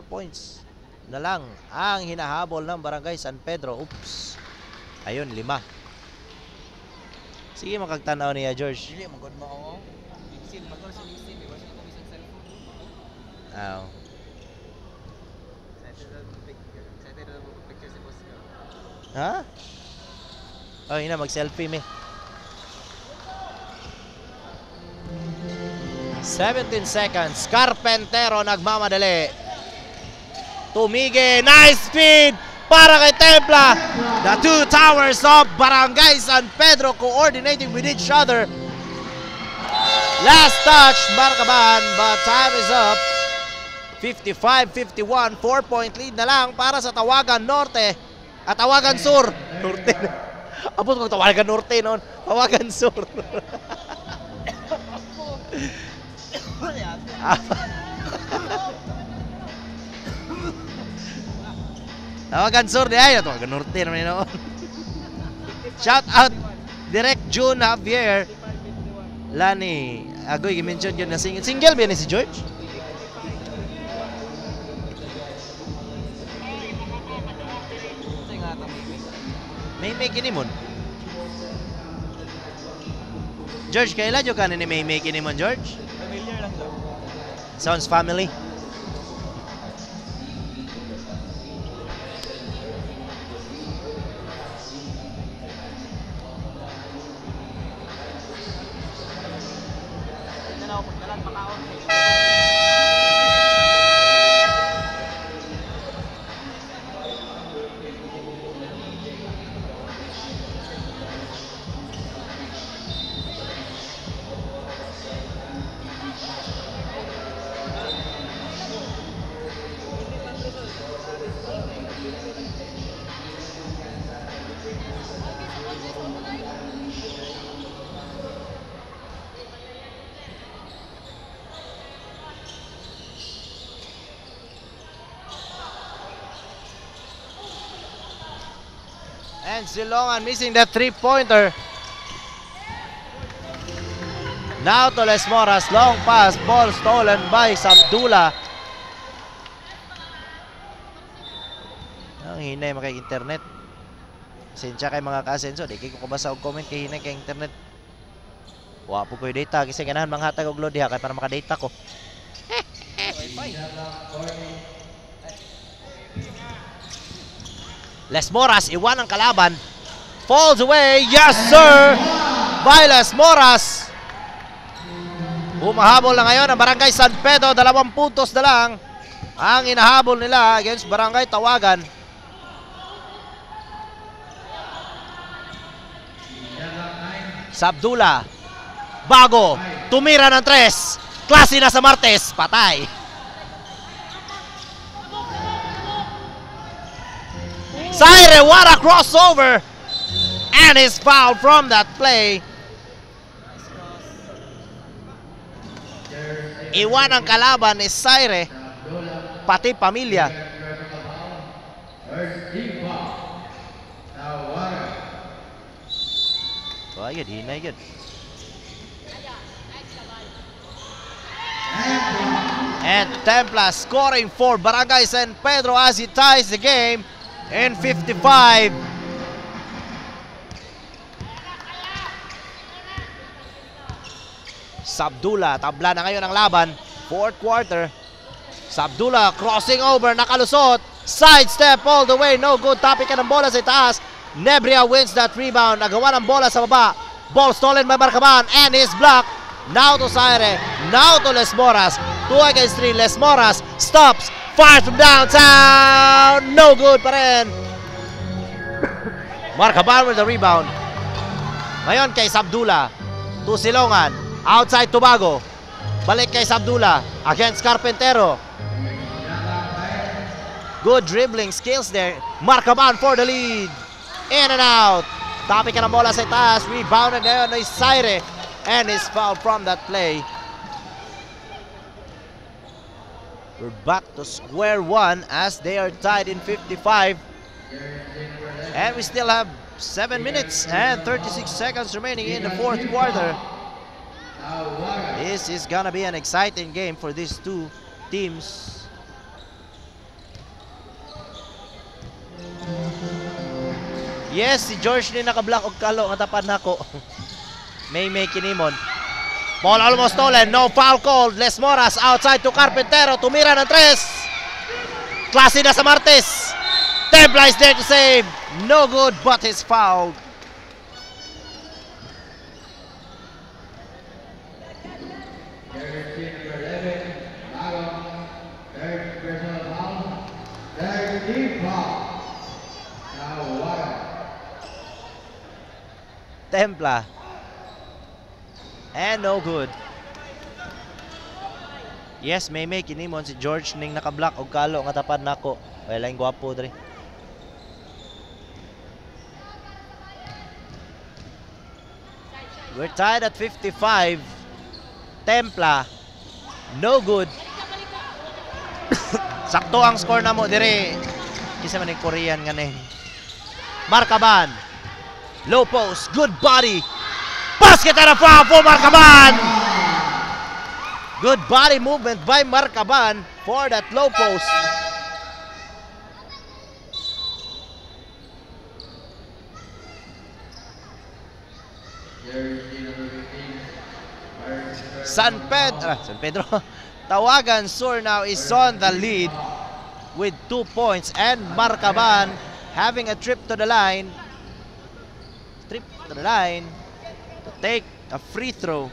points na lang ang hinahabol ng Barangay San Pedro. Oops. Ayun, 5. Sige, makagtanaw niya, George. Dili, magod mo ako. Mixin, magod si Mixin. Di ba siya kami sa cellphone? Aw. Excited na picture si boss ka. Ha? Oh, yun na, mag-selfie me. 17 seconds. Carpentero nagmamadali. Tumige. Nice speed para kay Templa. The two towers of Barangay San Pedro coordinating with each other. Last touch, Markaban, but time is up. 55-51, 4-point lead na lang para sa Tawagan Norte at Tawagan Sur. Norte. Abot ko Tawagan Norte noon. Tawagan Sur. Tawagan Sur di ay Tawagan Norte naman noon. Shout out Direct June Javier Lani. Agoy gi-mention yun na single ba ni si George? May kinimon. George, kailan yung kanin ni May kinimon, George? Familiar lang daw. Sounds family. And Silongan missing that three-pointer. Now to Les Moras, long pass, ball stolen by Sabdula. Ang hinay makay-internet. Pasensya kay mga ka-asenso, di kayo kabasa og comment kay hinay kay internet. Wapo ko yung data, kasi ganahan mga hatag og load diha kay para makadata ko. Les Moras, iwan ang kalaban. Falls away. Yes, sir! By Les Moras. Humahabol na ngayon ang Barangay San Pedro. 2 puntos na lang ang inahabol nila against Barangay Tawagan. Sabdula. Bago. Tumira ng 3. Klase na sa Martes. Patay. Zaire, what a crossover! And is fouled from that play. Iwan ang kalaban ni Zaire, pati pamilya. Oh, yun, hinay yun. And Templa scoring for Barangay San Pedro as he ties the game in 55. Sabdula, tabla na ngayon ang laban. 4th quarter. Sabdula crossing over, nakalusot. Sidestep all the way, no good. Tapik ka ng bola sa itaas. Nebria wins that rebound. Nagawa ng bola sa baba. Ball stolen by Marcaban and is blocked. Now to Zaire. Now to Les Moras. 2 against 3. Les Moras stops. Fires from downtown. No good pa rin. Marcaban with the rebound. Ngayon kay Sabdula. To Silongan. Outside Tobago. Balik kay Sabdula. Against Carpentero. Good dribbling skills there. Marcaban for the lead. In and out. Tapik ka ng bola sa itaas. Rebounded ngayon ni Zaire. And is fouled from that play. We're back to square one as they are tied in 55. And we still have 7 minutes and 36 seconds remaining in the 4th quarter. This is gonna be an exciting game for these two teams. Yes, si George ni naka-block og kalo nga tapan nako. May kinimon. Ball almost stolen. No foul called. Les Moras outside to Carpintero. Tumira ng 3. Klase na sa Martes. Templa is there to save. No good, but he's fouled. Templa. And no good. Yes, may kinimon si George ning naka-block og kalo nga tapad nako. Wala yung gwapo dre. We're tied at 55. Templa. No good. Sakto ang score na mo dire. Kisa man yung Korean nga name. Marcaban. Low post. Good body. Basket and a foul for Marcaban. Good body movement by Marcaban for that low post. San Pedro. Tawagan Sur now is on the lead with 2 points, and Marcaban having a trip to the line. To take a free throw.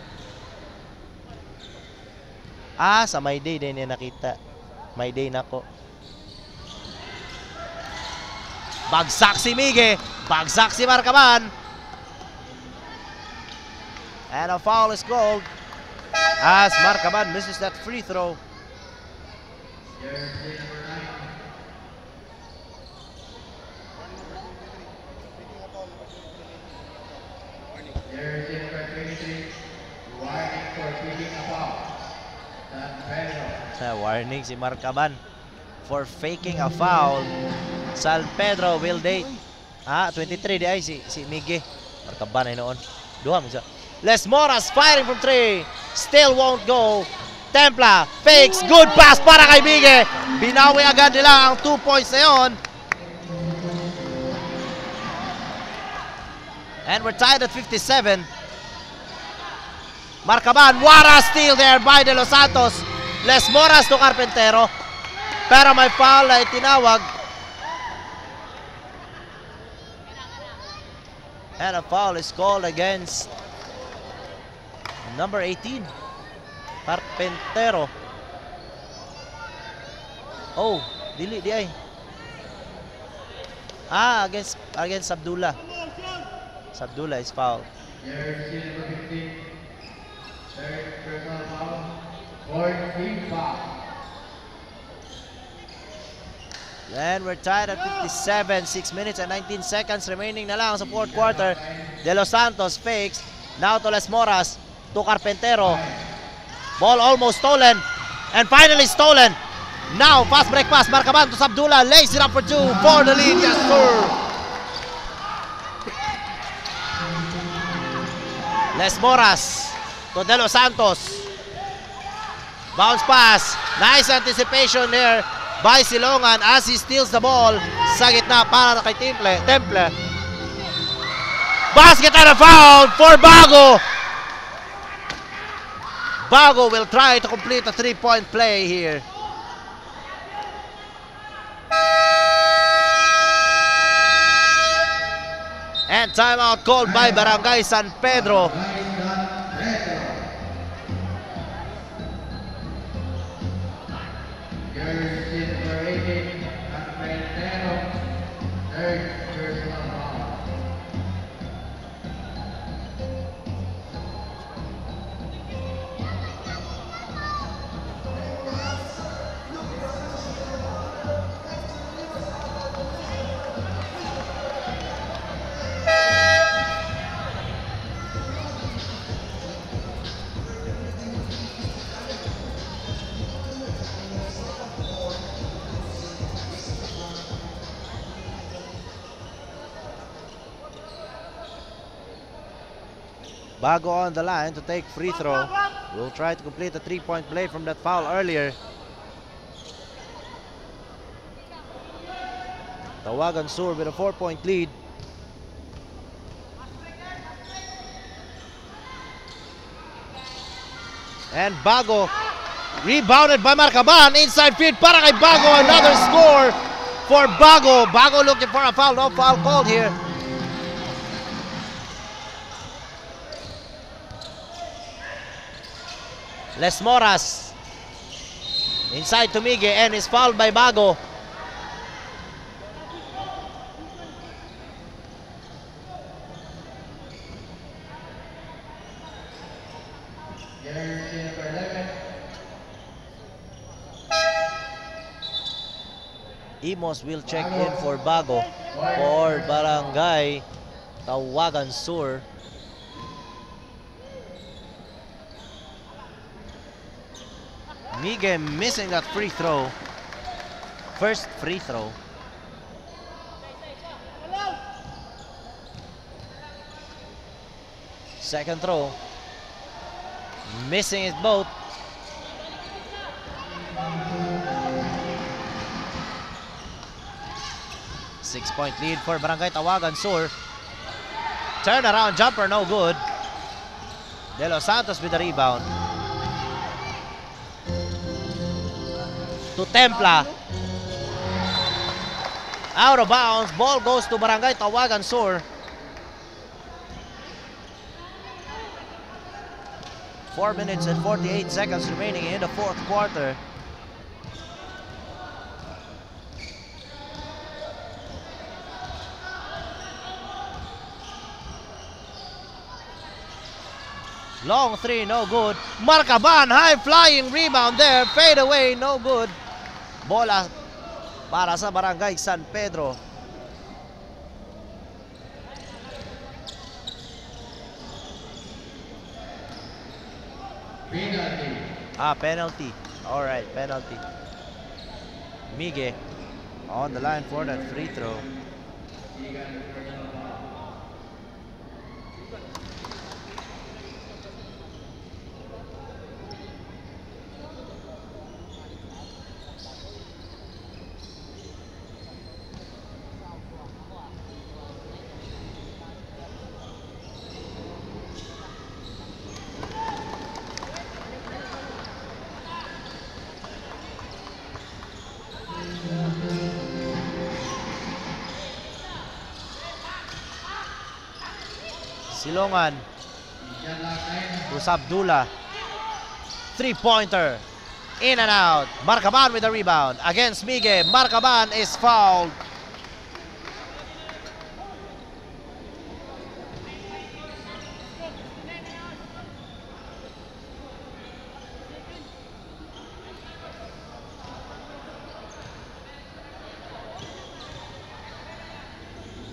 Sa my day din niya nakita. My day nako. Bagsak si Mige. Bagsak si Marcaban. And a foul is called as Marcaban misses that free throw. Warning si Marcaban for faking a foul. San Pedro will date. 23 di ay si Mige. Marcaban ay noon. Duha mo siya. Les Moras firing from 3. Still won't go. Templa fakes. Good pass para kay Mige. Binawi agad nila ang 2 points na yun. And we're tied at 57. Marcaban. What a steal there by De Los Santos. Les Moras to Carpintero. Pero may foul na itinawag. And a foul is called against number 18. Carpintero. Oh, dili di ay. Against Abdullah. Abdullah is foul. And we're tied at 57. 6 minutes and 19 seconds remaining na lang sa fourth quarter. De Los Santos fakes. Now to Les Moras. To Carpintero. Ball almost stolen. And finally stolen. Now fast break pass. Marcaban to Abdullah. Lays it up for 2 for the lead. Yes, sir. Les Moras to De Los Santos. Bounce pass. Nice anticipation there by Silongan as he steals the ball sa gitna para kay Temple. Basket and a foul for Bago. Bago will try to complete a 3-point play here. And timeout called by Barangay San Pedro. Bago on the line to take free throw. Will try to complete a 3-point play from that foul earlier. Tawagan Sur with a 4-point lead. And Bago, rebounded by Marcaban. Inside field para kay Bago. Another score for Bago. Bago looking for a foul. No foul called here. Les Moras. Inside to Mige and is fouled by Bago. Jersey number 11. Imos will check in for Bago for Barangay Tawagan Sur. Mige missing that free throw. First free throw. Second throw. Missing it both. Six-point lead for Barangay Tawagan Sur. Turnaround jumper, no good. De Los Santos with the rebound. To Templa. Out of bounds. Ball goes to Barangay Tawagan Sur. 4 minutes and 48 seconds remaining in the fourth quarter. Long three, no good. Marcaban, high flying rebound there. Fade away, no good. Bola para sa Barangay San Pedro. Penalty. Penalty. All right, penalty. Mige on the line for that free throw. Silongan to Sabdula. Three-pointer. In and out. Marcaban with the rebound. Against Mige. Marcaban is fouled.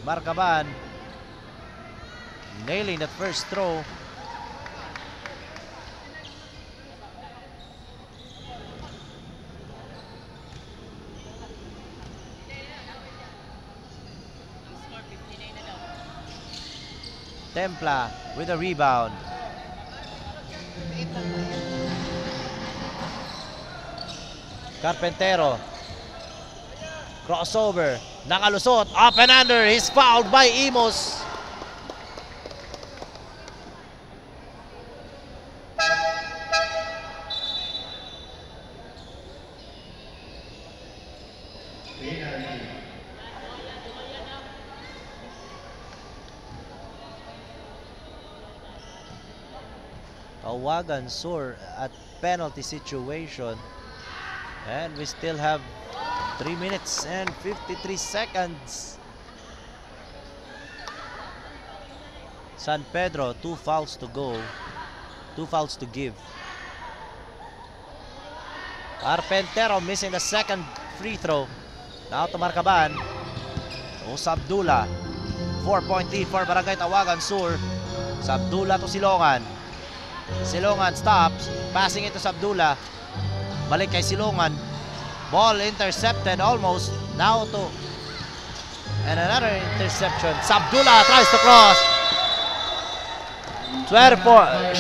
Marcaban nailing that first throw. Templa with a rebound. Carpentero. Crossover. Nakalusot. Up and under. He's fouled by Imos. Tawagan Sur at penalty situation, and we still have 3 minutes and 53 seconds. San Pedro, 2 fouls to go, 2 fouls to give. Carpentero missing the second free throw. Now to Marcaban. To Sabdula. 4-point lead for Barangay Tawagan Sur. Sabdula to Silongan. Silongan stops, passing it to Sabdula. Balik kay Silongan. Ball intercepted almost. Now to, and another interception. Sabdula tries to cross. 24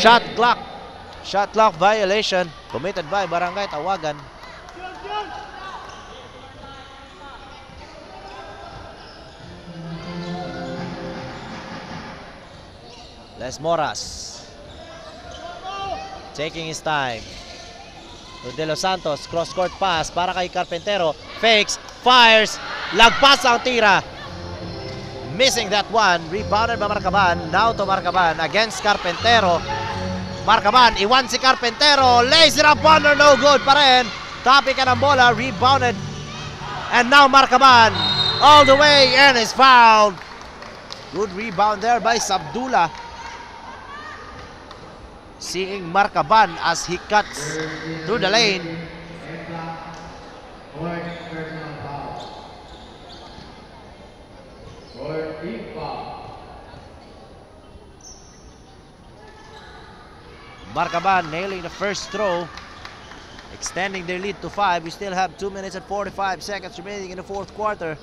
shot clock violation committed by Barangay Tawagan. Les Moras. Taking his time. To De Los Santos, cross-court pass para kay Carpentero. Fakes, fires, lagpas ang tira. Missing that one. Rebounded by Marcaban. Now to Marcaban against Carpentero. Marcaban, iwan si Carpentero. Lays it up under, no good pa rin. Topic ka ng bola, rebounded. And now Marcaban all the way and is fouled. Good rebound there by Sabdula. Seeing Marcaban as he cuts through the lane. Marcaban nailing the first throw, extending their lead to 5. We still have 2 minutes and 45 seconds remaining in the fourth quarter.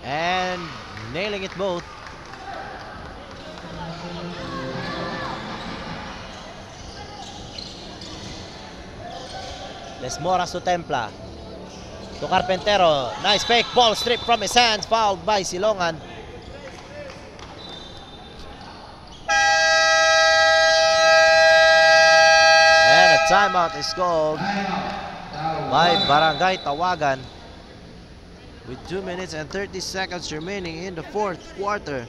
And nailing it both. Les Moras to Templa. To Carpentero. Nice fake. Ball stripped from his hands. Fouled by Silongan. And a timeout is called by Barangay Tawagan. With 2 minutes and 30 seconds remaining in the fourth quarter.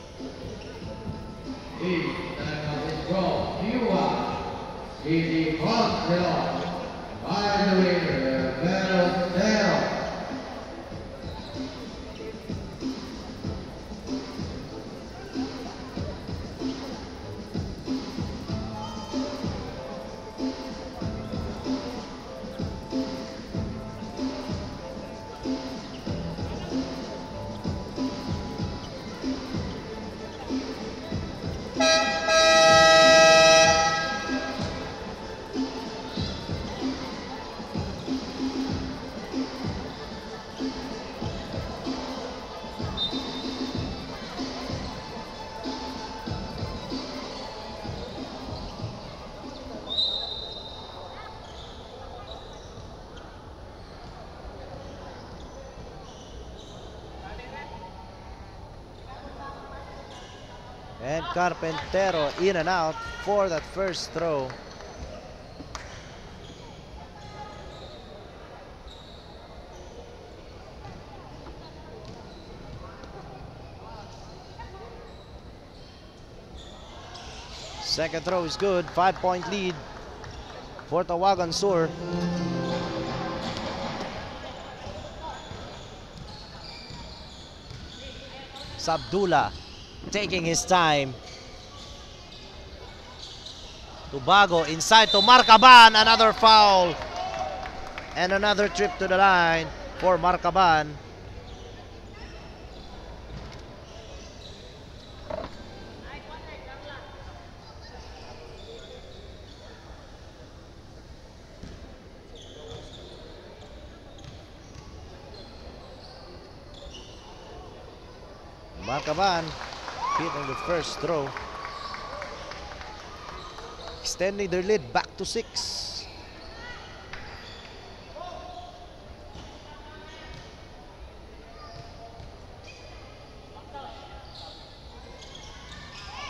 And Carpentero in and out for that first throw. Second throw is good. 5-point lead for Tawagan Sur. Sabdula taking his time. Tubago inside to Marcaban. Another foul. And another trip to the line for Marcaban. Marcaban hitting the first throw, extending their lead back to 6.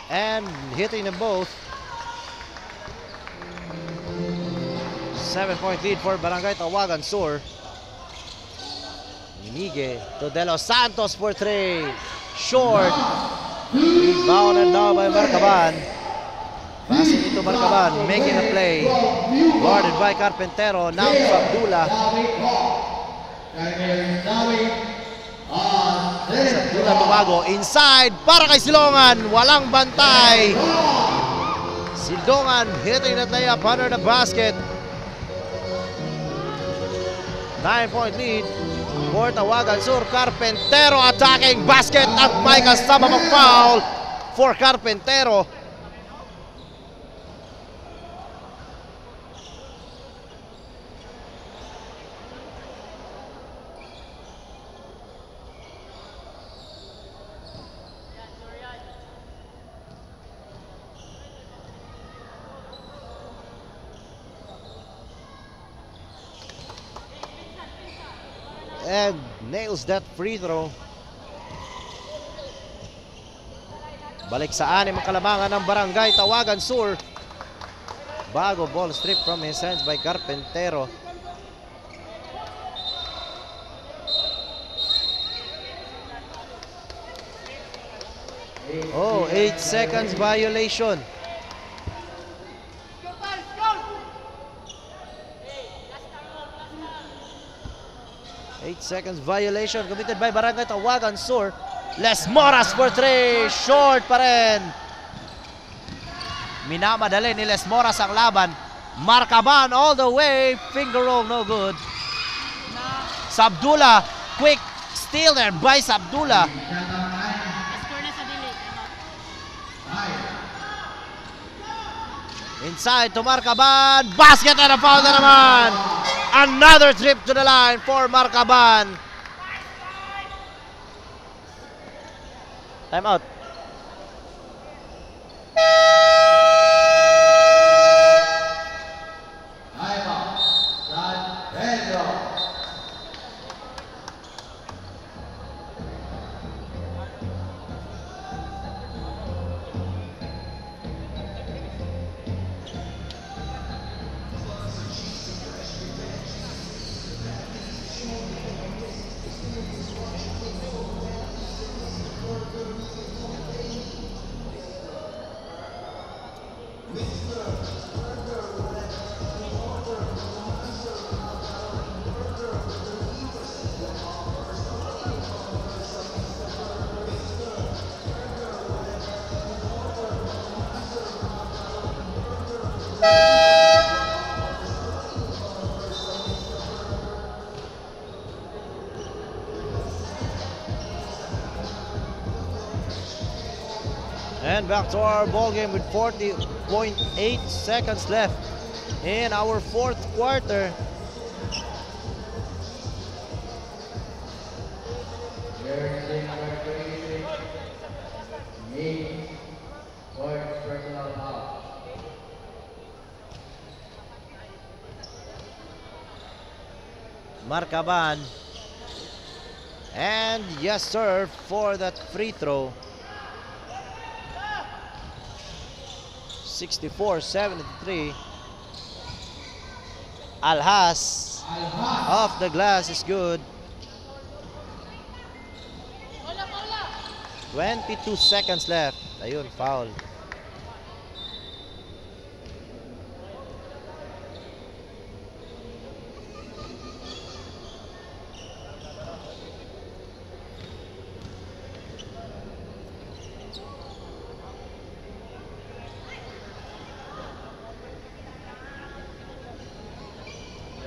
And hitting them both. 7-point lead for Barangay Tawagan Sur. Minige to De Los Santos for 3. Short. Rebounded now by Marcaban. Passing into Marcaban, making a play. Guarded by Carpentero. Now to Abdullah. Abdullah Tumago inside para kay Silongan. Walang bantay. Silongan hitting that layup under the basket. 9-point lead for Tawagan Sur. Carpentero attacking basket at may kasama mag-foul for Carpentero. And nails that free throw. Balik sa 6 ang kalamangan ng Barangay Tawagan Sur. Bago ball strip from his hands by Carpentero. Oh, 8 seconds violation. Eight seconds violation committed by Barangay Tawagan Sur. Les Moras for 3. Short pa rin. Minamadali ni Les Moras ang laban. Marcaban all the way. Finger roll, no good. Sabdula, quick steal there by Sabdula. Score na sa dili. Inside to Marcaban. Basket and a foul na naman. Another trip to the line for Marcaban. Time out. San Pedro. And back to our ball game with 40.8 seconds left in our fourth quarter. Jersey number 26. Means fourth personal foul. Marcaban. And yes sir, for that free throw. 64-73. Alhas off the glass is good. 22 seconds left. Ayun, foul.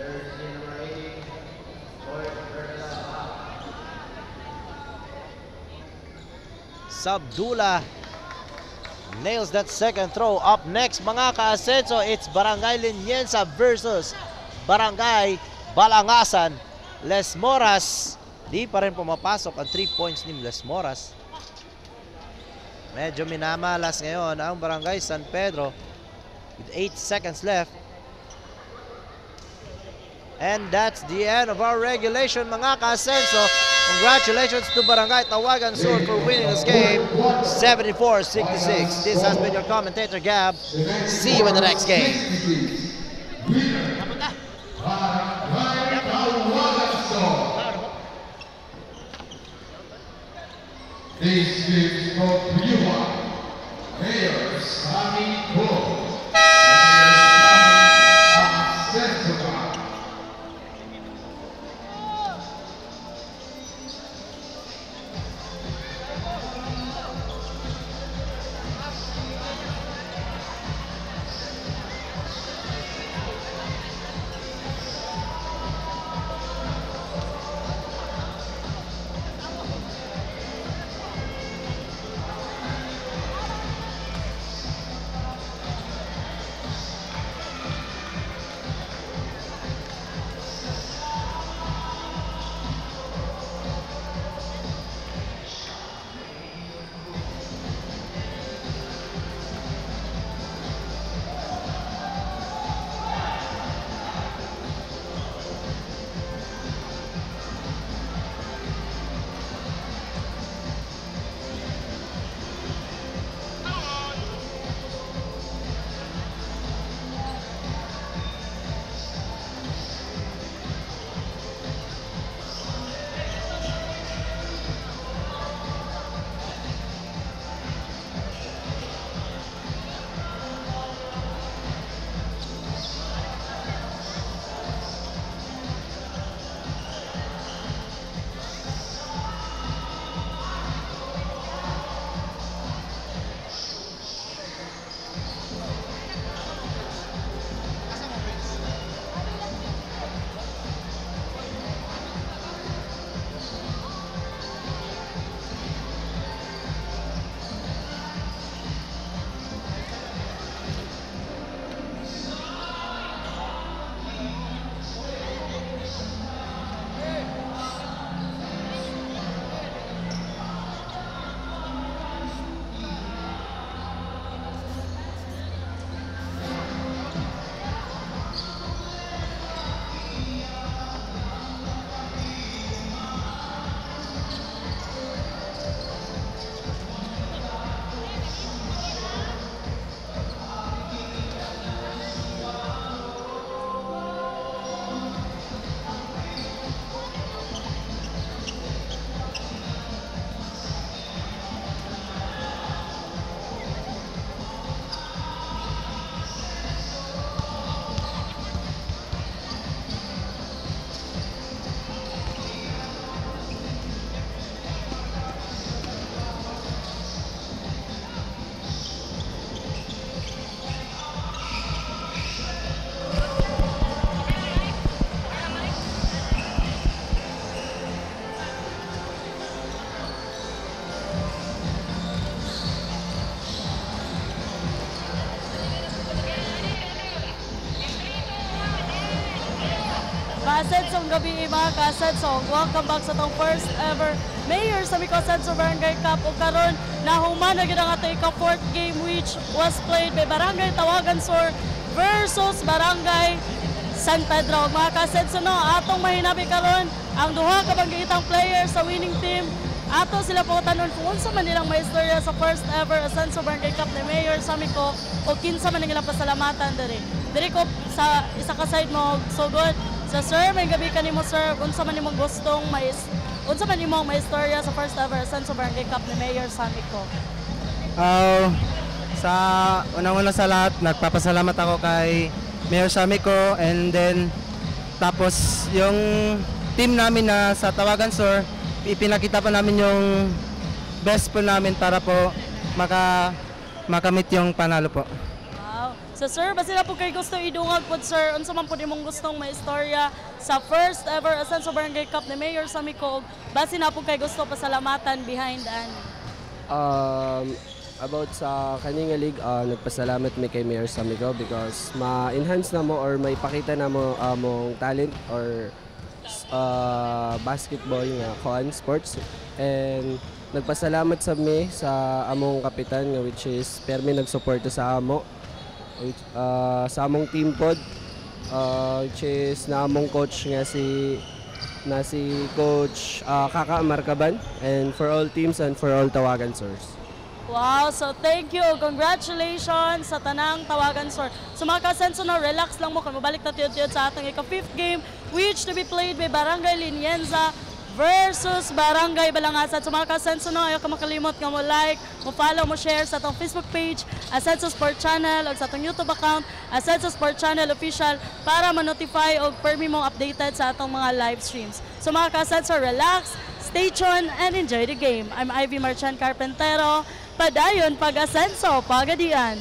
Jersey number 80. Fourth personal foul. Sabdula nails that second throw. Up next mga ka-Asenso, it's Barangay Linienza versus Barangay Balangasan. Les Moras, di pa rin pumapasok ang 3 points ni Les Moras. Medyo minamalas ngayon ang Barangay San Pedro with 8 seconds left. And that's the end of our regulation mga ka-Asenso. Congratulations to Barangay Tawagan Sur for winning this game 74-66. This has been your commentator Gab. See you in the next game. This is for Puyuan, Mayor Sami Bull. ka-Asensong gabi mga ka-Asensong. Welcome back sa itong first ever Mayor sa Miko Asenso Barangay Cup. O karon nahuman na gid ang ato ika-4th game which was played by Barangay Tawagan Sur versus Barangay San Pedro. Mga ka-Asenso no, atong mahinabi karon ang duha ka banggiitang players sa winning team. Ato sila po tanon kung unsa man nilang maistorya sa first ever Asenso Barangay Cup ni Mayor sa Miko o kinsa man nilang pasalamatan diri ko sa isa ka side mo so good. Sa sir, may gabi ka nimo sir, unsa man nimong gustong unsa man nimong maistorya sa first ever Asenso Barangay Cup ni Mayor sa Miko. Sa unang-una sa lahat, nagpapasalamat ako kay Mayor Samiko and then tapos yung team namin na sa Tawagan Sur, ipinakita pa namin yung best po namin para po makamit yung panalo po. Wow. So sir, basi na po kayo gusto idungag po sir, unsa man po nimong gustong maistorya sa first ever Asenso Barangay Cup ni Mayor Samiko, basi na po kayo gusto pasalamatan behind About sa kaninga league, nagpasalamat mi kay Mayor Samiko because ma-enhance na mo or maipakita na mo among talent or basketball nga koan sports, and nagpasalamat sa mi sa among kapitan nga which is permi nagsuporta sa amo sa among team pod, which is na among coach nga si Coach Kaka Marcaban, and for all teams and for all Tawagan Surs. Wow, so thank you. Congratulations sa tanang Tawagan Sur. So mga ka-Asenso no, relax lang mo kung mabalik na tiyod-tiyod sa atong ika-5th game which to be played by Barangay Linienza versus Barangay Balangasat. So mga ka-Asenso no, ayaw ka makalimot nga mo like, mo follow, mo share sa atong Facebook page, Asenso Sport Channel, o sa atong YouTube account, Asenso Sport Channel Official para ma-notify o permi mong updated sa atong mga live streams. So mga ka-Asenso, relax, stay tuned, and enjoy the game. I'm Ivy Marchan Carpentero. Padayon pag-Asenso, Pagadian.